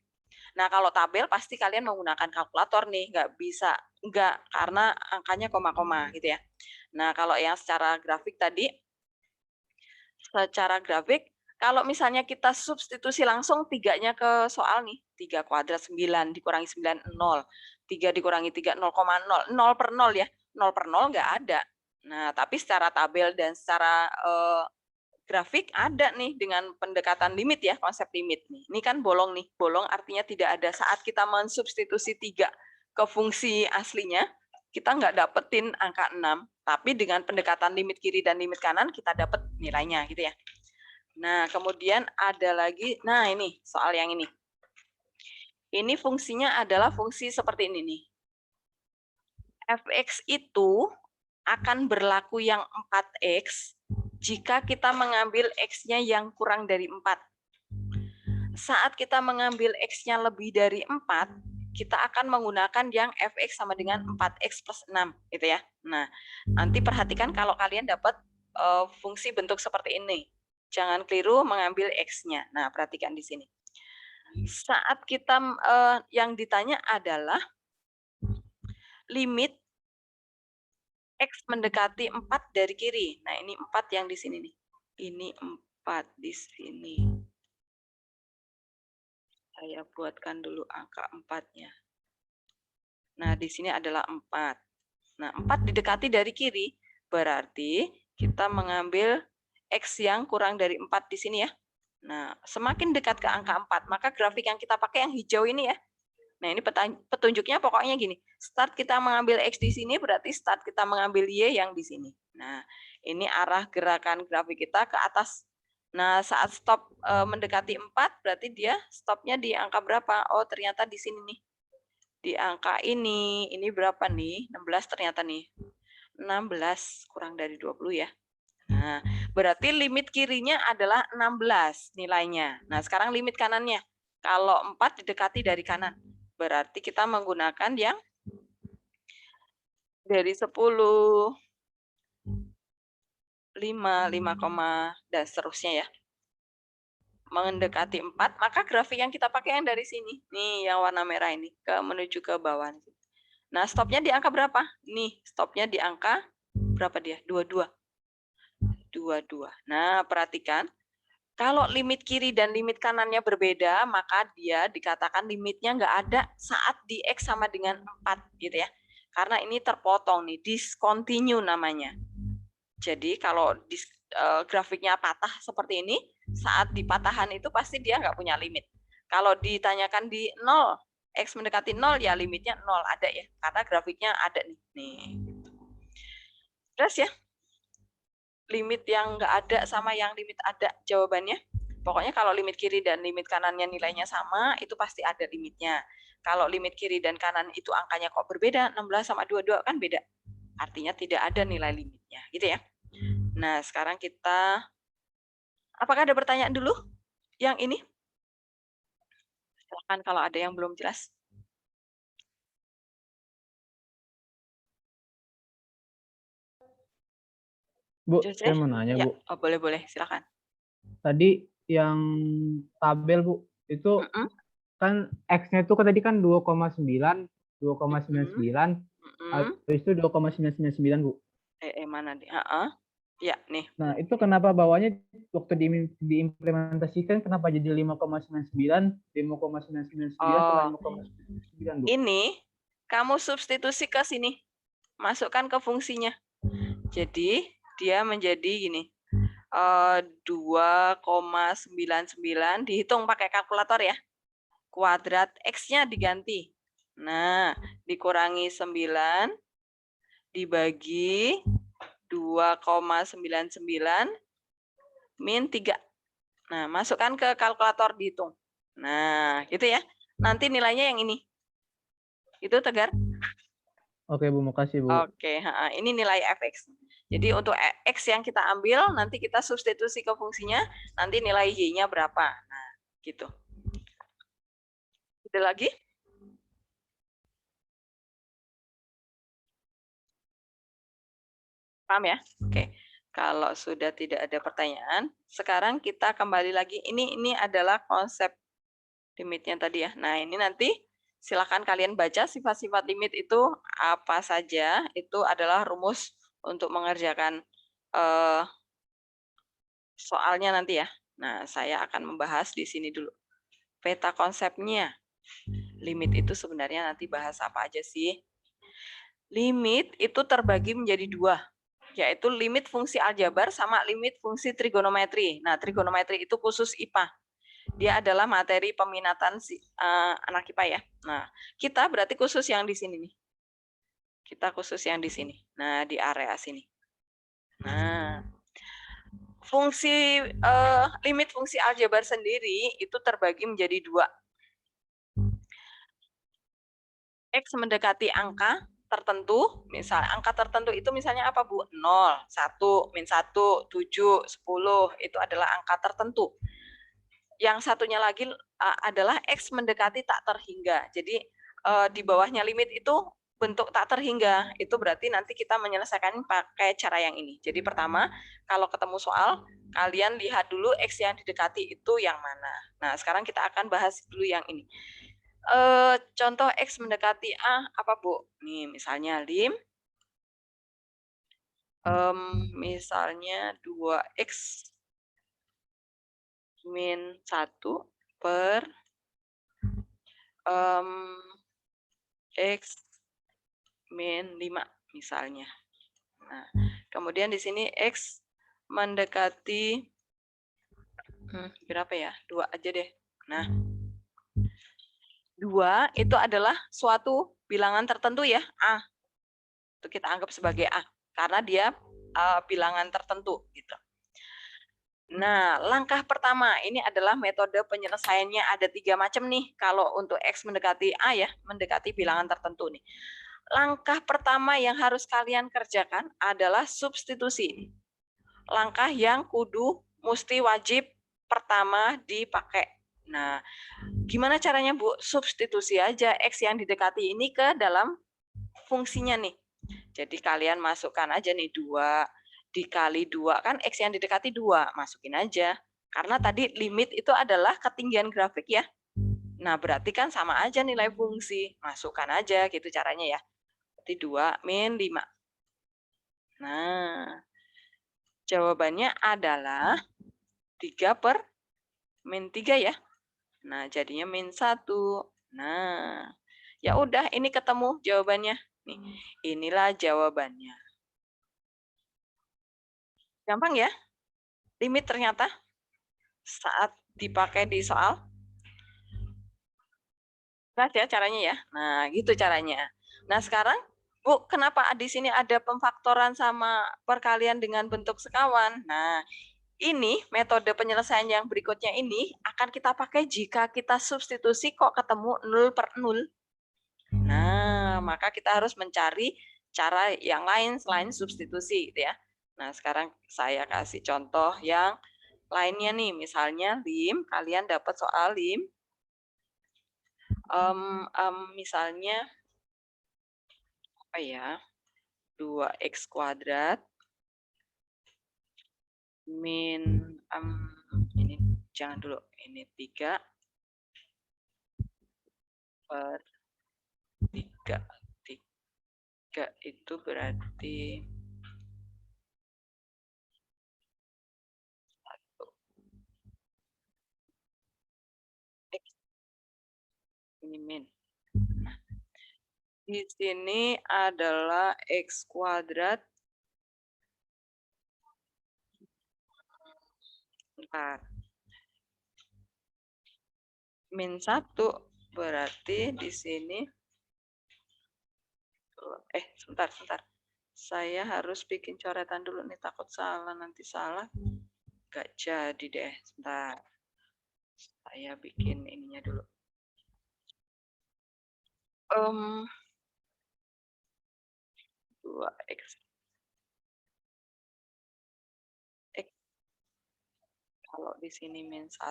Nah, kalau tabel pasti kalian menggunakan kalkulator nih, nggak karena angkanya koma-koma gitu ya. Nah, kalau yang secara grafik tadi, kalau misalnya kita substitusi langsung 3-nya ke soal nih, 3 kuadrat 9 dikurangi 9, 0. 3 dikurangi 3, 0,0. 0 per 0 ya. 0 per 0 nggak ada. Nah, tapi secara tabel dan secara grafik ada nih dengan pendekatan limit ya, konsep limit nih. Ini kan bolong nih. Bolong artinya tidak ada. Saat kita mensubstitusi 3 ke fungsi aslinya, kita nggak dapetin angka 6. Tapi dengan pendekatan limit kiri dan limit kanan, kita dapat nilainya gitu ya. Nah, kemudian ada lagi, nah ini soal yang ini. Ini fungsinya adalah fungsi seperti ini nih. Fx itu akan berlaku yang 4x jika kita mengambil x-nya yang kurang dari 4. Saat kita mengambil x-nya lebih dari 4, kita akan menggunakan yang fx sama dengan 4x plus 6 gitu ya. Nah, nanti perhatikan kalau kalian dapat fungsi bentuk seperti ini. Jangan keliru mengambil x-nya. Nah, perhatikan di sini. Saat kita yang ditanya adalah limit X mendekati 4 dari kiri. Nah, ini 4 yang di sini nih. Ini 4 di sini. Saya buatkan dulu angka 4-nya. Nah, di sini adalah 4. Nah, 4 didekati dari kiri. Berarti kita mengambil X yang kurang dari 4 di sini ya. Nah, semakin dekat ke angka 4, maka grafik yang kita pakai yang hijau ini ya. Nah, ini petunjuknya pokoknya gini. Start kita mengambil X di sini, berarti start kita mengambil Y yang di sini. Nah, ini arah gerakan grafik kita ke atas. Nah, saat stop mendekati 4, berarti dia stopnya di angka berapa? Oh, ternyata di sini nih. Di angka ini berapa nih? 16 ternyata nih. 16 kurang dari 20 ya. Nah, berarti limit kirinya adalah 16 nilainya. Nah, sekarang limit kanannya. Kalau 4 didekati dari kanan. Berarti kita menggunakan yang dari 10, 5, 5, dan seterusnya ya. Mendekati 4, maka grafik yang kita pakai yang dari sini. Nih, yang warna merah ini. Menuju ke bawah. Nah, stopnya di angka berapa? Nih, stopnya di angka berapa dia? 22. 22. Nah, perhatikan. Kalau limit kiri dan limit kanannya berbeda, maka dia dikatakan limitnya nggak ada saat di X sama dengan 4, gitu ya. Karena ini terpotong nih, discontinue namanya. Jadi kalau grafiknya patah seperti ini, saat di patahan itu pasti dia nggak punya limit. Kalau ditanyakan di 0, X mendekati 0, ya limitnya 0, ada ya. Karena grafiknya ada nih. Terus ya, limit yang nggak ada sama yang limit ada jawabannya. Pokoknya kalau limit kiri dan limit kanannya nilainya sama, itu pasti ada limitnya. Kalau limit kiri dan kanan itu angkanya kok berbeda, 16 sama 22 kan beda. Artinya tidak ada nilai limitnya, gitu ya. Nah, sekarang kita, apakah ada pertanyaan dulu yang ini? Silakan kalau ada yang belum jelas. Bu, Jose? saya mau nanya, Ya, Bu. oh, boleh, silakan. Tadi yang tabel, Bu, itu kan X-nya itu tadi kan 2,9, 2,99, habis itu 2,999, Bu. Mana nih? Ya, nih. Nah, itu kenapa bawahnya waktu diimplementasikan kenapa jadi 5,99, 5,999 sama 5,999, Bu? Ini kamu substitusi ke sini. Masukkan ke fungsinya. Jadi, dia menjadi gini. 2,99 dihitung pakai kalkulator ya. Kuadrat X-nya diganti. Nah, dikurangi 9 dibagi 2,99 min 3. Nah, masukkan ke kalkulator dihitung. Nah, gitu ya. Nanti nilainya yang ini. Itu Tegar? Oke, Bu, makasih, Bu. Oke, ini nilai fx. Jadi untuk x yang kita ambil, nanti kita substitusi ke fungsinya, nanti nilai y-nya berapa. Nah, gitu. Ada lagi? Paham ya? Oke. Kalau sudah tidak ada pertanyaan, sekarang kita kembali lagi. Ini adalah konsep limitnya tadi ya. Nah, ini nanti silakan kalian baca sifat-sifat limit itu apa saja. Itu adalah rumus untuk mengerjakan soalnya nanti ya. Nah, saya akan membahas di sini dulu. Peta konsepnya. Limit itu sebenarnya nanti bahas apa aja sih? Limit itu terbagi menjadi 2, yaitu limit fungsi aljabar sama limit fungsi trigonometri. Nah, trigonometri itu khusus IPA. Dia adalah materi peminatan anak IPA ya. Nah, kita berarti khusus yang di sini nih. Kita khusus yang di sini. Nah, di area sini. Nah, fungsi limit fungsi aljabar sendiri itu terbagi menjadi 2. X mendekati angka tertentu, misal angka tertentu itu misalnya apa, Bu? 0, 1, min 1, 7, 10, itu adalah angka tertentu. Yang satunya lagi adalah X mendekati tak terhingga. Jadi di bawahnya limit itu bentuk tak terhingga. Itu berarti nanti kita menyelesaikan pakai cara yang ini. Jadi pertama, kalau ketemu soal, kalian lihat dulu X yang didekati itu yang mana. Nah, sekarang kita akan bahas dulu yang ini. Contoh X mendekati A apa, Bu? Nih, misalnya misalnya 2X min 1 per X min 5 misalnya. Nah, kemudian di sini X mendekati berapa ya? 2 aja deh. Nah, 2 itu adalah suatu bilangan tertentu ya, A. Itu kita anggap sebagai A, karena dia bilangan tertentu. Gitu. Nah, langkah pertama ini adalah metode penyelesaiannya ada 3 macam nih. Kalau untuk X mendekati A ya, mendekati bilangan tertentu nih. Langkah pertama yang harus kalian kerjakan adalah substitusi. Langkah yang mesti wajib pertama dipakai. Nah, gimana caranya, Bu? Substitusi aja X yang didekati ini ke dalam fungsinya nih. Jadi kalian masukkan aja nih 2 dikali 2, kan X yang didekati 2, masukin aja. Karena tadi limit itu adalah ketinggian grafik ya. Nah, berarti kan sama aja nilai fungsi. Masukkan aja gitu caranya ya. Berarti 2 min 5. Nah, jawabannya adalah 3/5. min 3 ya. Nah, jadinya min 1. Nah, ya udah ini ketemu jawabannya. Nih, inilah jawabannya. Gampang ya? Limit ternyata saat dipakai di soal. Jelas ya caranya ya. Nah, gitu caranya. Nah, sekarang Bu, kenapa di sini ada pemfaktoran sama perkalian dengan bentuk sekawan? Nah, ini metode penyelesaian yang berikutnya ini akan kita pakai jika kita substitusi kok ketemu 0 per 0. Nah, maka kita harus mencari cara yang lain selain substitusi gitu ya. Nah, sekarang saya kasih contoh yang lainnya nih. Misalnya lim, kalian dapat soal lim. Misalnya apa ya? 2x kuadrat min ini jangan dulu, ini 3 per 3 itu berarti 1 x ini min. Nah, di sini adalah x kuadrat. Bentar. Min 1 berarti di sini sebentar. Saya harus bikin coretan dulu nih, takut salah, nanti salah. Nggak jadi deh, sebentar. Saya bikin ininya dulu. 2x kalau di sini min 1,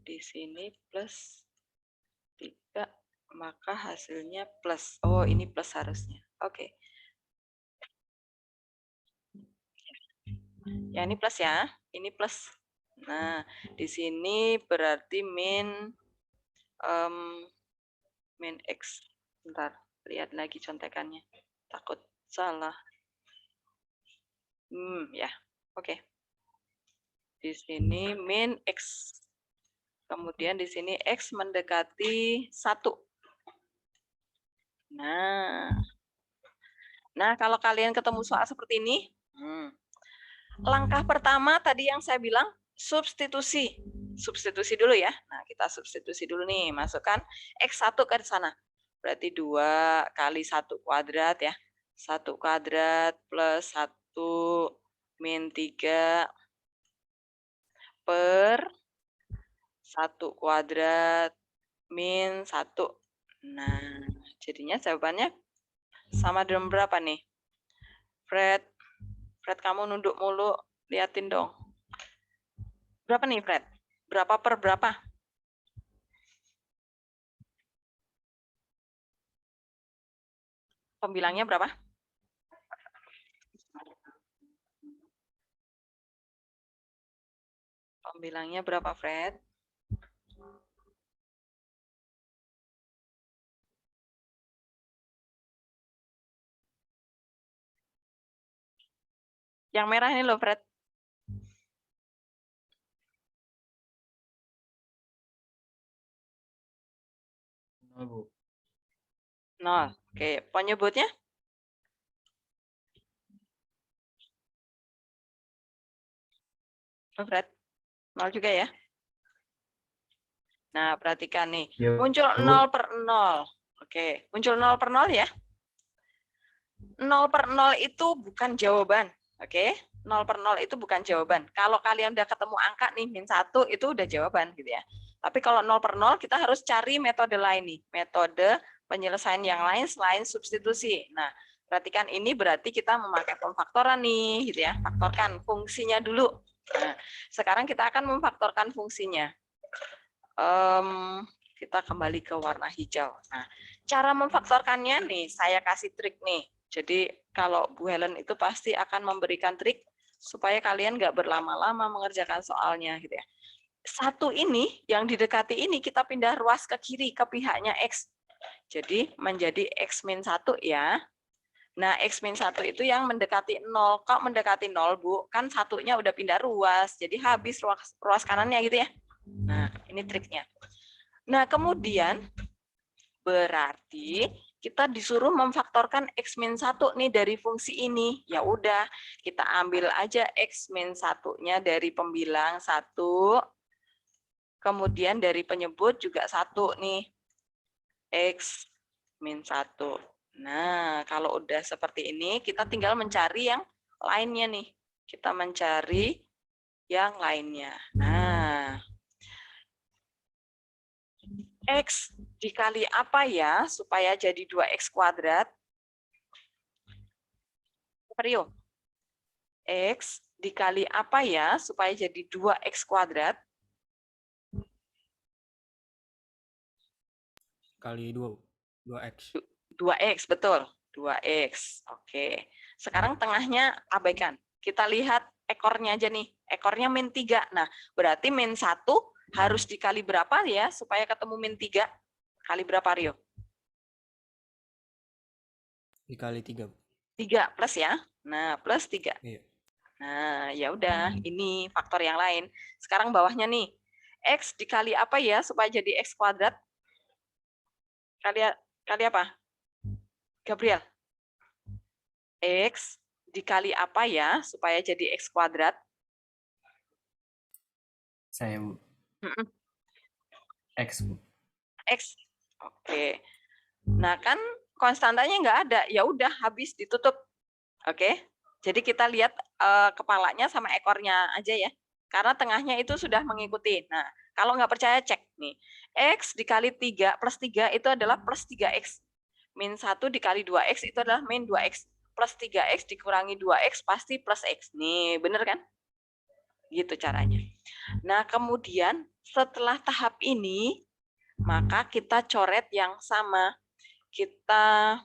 di sini plus 3, maka hasilnya plus. Oh, ini plus harusnya. Oke. Ya, ini plus ya. Ini plus. Nah, di sini berarti min x. Bentar, lihat lagi contekannya. Takut salah. Ya. Oke. Di sini min x. Kemudian di sini x mendekati 1. Nah, kalau kalian ketemu soal seperti ini, langkah pertama tadi yang saya bilang substitusi. Substitusi dulu ya. Nah, kita substitusi dulu nih, masukkan x1 ke sana. Berarti 2 kali 1 kuadrat ya. 1 kuadrat plus 1 min 3 per 1 kuadrat min 1. Nah, jadinya jawabannya sama dengan berapa nih? Fred, kamu nunduk mulu, liatin dong. Berapa nih, Fred? Berapa per berapa? Pembilangnya berapa? Pembilangnya berapa, Fred? Yang merah ini loh, Fred. Bu. 0. Oke, penyebutnya? Fred, 0 juga ya. Nah, perhatikan nih. Ya, muncul 0 per 0. Oke, muncul 0 per 0 ya. 0 per 0 itu bukan jawaban. Oke, 0 per 0 itu bukan jawaban. Kalau kalian udah ketemu angka nih, min 1 itu udah jawaban gitu ya. Tapi kalau 0 per 0 kita harus cari metode lain nih. Metode penyelesaian yang lain selain substitusi. Nah, perhatikan ini berarti kita memakai pemfaktoran nih gitu ya. Faktorkan fungsinya dulu. Nah, sekarang kita akan memfaktorkan fungsinya. Kita kembali ke warna hijau. Nah, cara memfaktorkannya nih, saya kasih trik nih. Jadi kalau Bu Helen itu pasti akan memberikan trik supaya kalian nggak berlama-lama mengerjakan soalnya gitu ya. 1 ini yang didekati ini kita pindah ruas ke kiri ke pihaknya X. Jadi menjadi X min 1 ya. Nah, X min 1 itu yang mendekati 0. Kok mendekati 0, Bu? Kan 1-nya udah pindah ruas. Jadi habis ruas kanannya gitu ya. Nah, ini triknya. Nah, kemudian berarti kita disuruh memfaktorkan X-1 nih dari fungsi ini. Ya udah, kita ambil aja X-1-nya dari pembilang 1. Kemudian dari penyebut juga 1 nih. X-1. Nah, kalau udah seperti ini, kita tinggal mencari yang lainnya nih. Kita mencari yang lainnya. Nah, X dikali apa ya supaya jadi 2X kuadrat? Rio. X dikali apa ya supaya jadi 2X kuadrat? Kali 2x. 2X, betul. 2X. Oke. Sekarang tengahnya abaikan. Kita lihat ekornya aja nih. Ekornya -3. Nah, berarti -1 harus dikali berapa ya supaya ketemu -3? Kali berapa, Rio? Dikali 3. 3 plus ya. Nah, plus 3. Iya. Nah, ya udah, ini faktor yang lain. Sekarang bawahnya nih. X dikali apa ya supaya jadi X kuadrat? Kali apa? Gabriel. X dikali apa ya supaya jadi X kuadrat? Saya, Bu. X, Bu. X. Oke. Nah, kan konstantanya nggak ada. Ya udah, habis ditutup. Oke. Jadi kita lihat kepalanya sama ekornya aja ya. Karena tengahnya itu sudah mengikuti. Nah, kalau nggak percaya cek nih. X dikali 3 plus 3 itu adalah plus 3X. -1 dikali 2X itu adalah -2X. Plus 3X dikurangi 2X pasti plus X. Nih, bener kan? Gitu caranya. Nah, kemudian setelah tahap ini, maka kita coret yang sama. Kita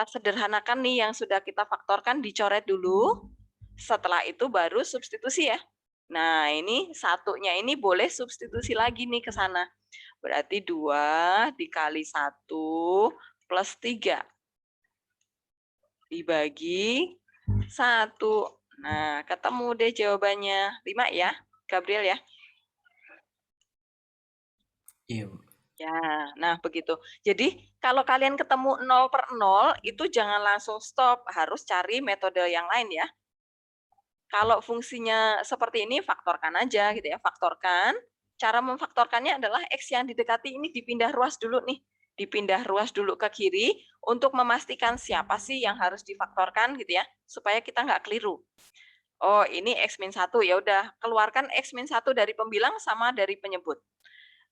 sederhanakan nih yang sudah kita faktorkan, dicoret dulu. Setelah itu baru substitusi ya. Nah, ini satunya ini boleh substitusi lagi nih ke sana. Berarti 2 dikali 1 plus 3 dibagi 1. Nah, ketemu deh jawabannya. 5 ya, Gabriel ya? Iya, Bu. Ya, nah begitu. Jadi kalau kalian ketemu 0/0 itu jangan langsung stop, harus cari metode yang lain ya. Kalau fungsinya seperti ini faktorkan aja gitu ya, faktorkan. Cara memfaktorkannya adalah X yang didekati ini dipindah ruas dulu nih. Dipindah ruas dulu ke kiri untuk memastikan siapa sih yang harus difaktorkan gitu ya, supaya kita nggak keliru. Oh, ini X-1, ya udah keluarkan X-1 dari pembilang sama dari penyebut.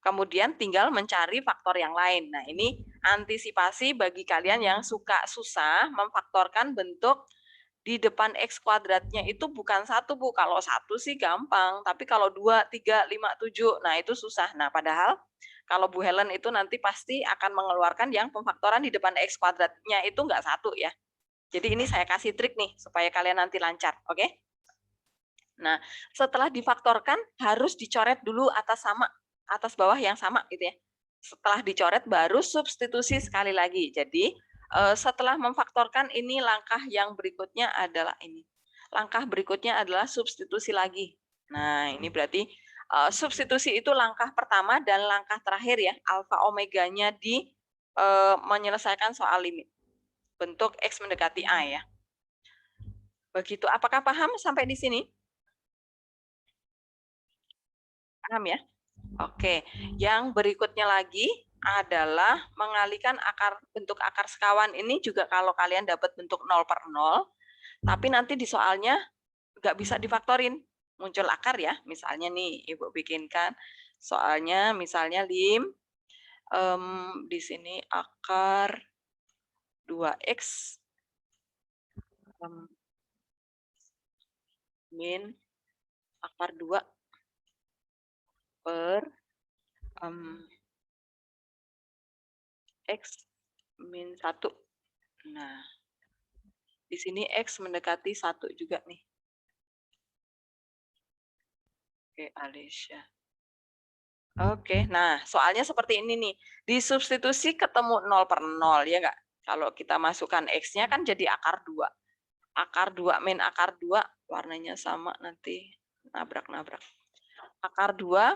Kemudian tinggal mencari faktor yang lain. Nah, ini antisipasi bagi kalian yang suka susah memfaktorkan bentuk di depan X kuadratnya itu bukan 1, Bu. Kalau 1 sih gampang, tapi kalau 2, 3, 5, 7, nah itu susah. Nah, padahal kalau Bu Helen itu nanti pasti akan mengeluarkan yang pemfaktoran di depan X kuadratnya itu enggak 1 ya. Jadi ini saya kasih trik nih, supaya kalian nanti lancar, oke? Nah, setelah difaktorkan harus dicoret dulu atas bawah yang sama gitu ya. Setelah dicoret baru substitusi sekali lagi. Jadi setelah memfaktorkan ini langkah yang berikutnya adalah ini. Langkah berikutnya adalah substitusi lagi. Nah, ini berarti substitusi itu langkah pertama dan langkah terakhir ya, alfa omeganya di menyelesaikan soal limit. Bentuk X mendekati A ya. Begitu. Apakah paham sampai di sini? Paham ya? Oke, yang berikutnya lagi adalah mengalihkan bentuk akar sekawan ini juga kalau kalian dapat bentuk 0/0, tapi nanti di soalnya nggak bisa difaktorin, muncul akar ya. Misalnya nih, Ibu bikinkan soalnya misalnya di sini akar 2X min akar 2 per X min 1. Nah, di sini X mendekati 1 juga nih. Oke, Alicia. Oke, nah soalnya seperti ini nih. Disubstitusi ketemu 0/0, ya nggak? Kalau kita masukkan X-nya kan jadi akar 2. Akar 2 min akar 2, warnanya sama nanti. nabrak. Akar 2.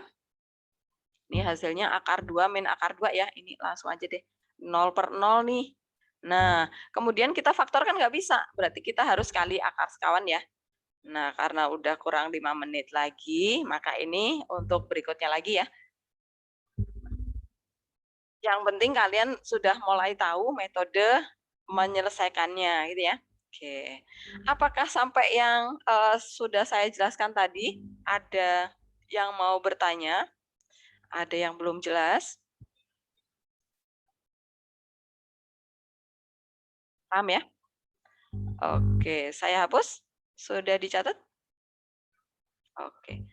Ini hasilnya akar 2 min akar 2 ya. Ini langsung aja deh. 0/0 nih. Nah, kemudian kita faktor kan nggak bisa. Berarti kita harus kali akar sekawan ya. Nah, karena udah kurang 5 menit lagi, maka ini untuk berikutnya lagi ya. Yang penting kalian sudah mulai tahu metode menyelesaikannya gitu ya. Oke. Apakah sampai yang sudah saya jelaskan tadi ada yang mau bertanya? Ada yang belum jelas? Paham ya? Oke, saya hapus. Sudah dicatat? Oke.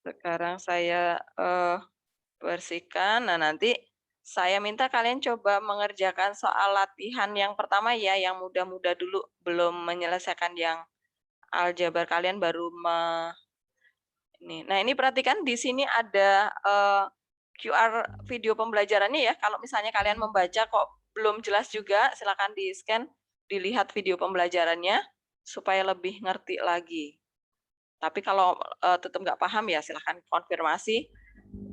Sekarang saya bersihkan. Nah, nanti saya minta kalian coba mengerjakan soal latihan yang pertama ya, yang mudah-mudah dulu, belum menyelesaikan yang aljabar kalian baru ini. Nah, ini perhatikan di sini ada QR video pembelajarannya ya. Kalau misalnya kalian membaca kok belum jelas juga, silakan di-scan, dilihat video pembelajarannya supaya lebih ngerti lagi. Tapi kalau tetap nggak paham ya silahkan konfirmasi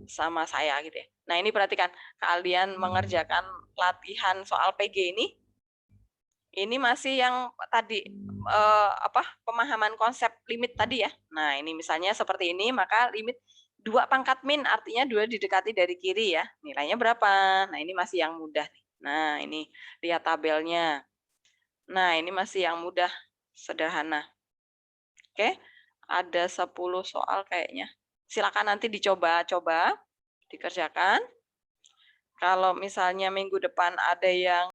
sama saya gitu ya. Nah, ini perhatikan, kalian mengerjakan latihan soal PG ini masih yang tadi pemahaman konsep limit tadi ya. Nah, ini misalnya seperti ini, maka limit 2 pangkat min artinya 2 didekati dari kiri ya. Nilainya berapa? Nah, ini masih yang mudah nih. Nah, ini lihat tabelnya. Nah, ini masih yang mudah, sederhana. Oke, ada 10 soal kayaknya. Silakan nanti dicoba-coba, dikerjakan. Kalau misalnya minggu depan ada yang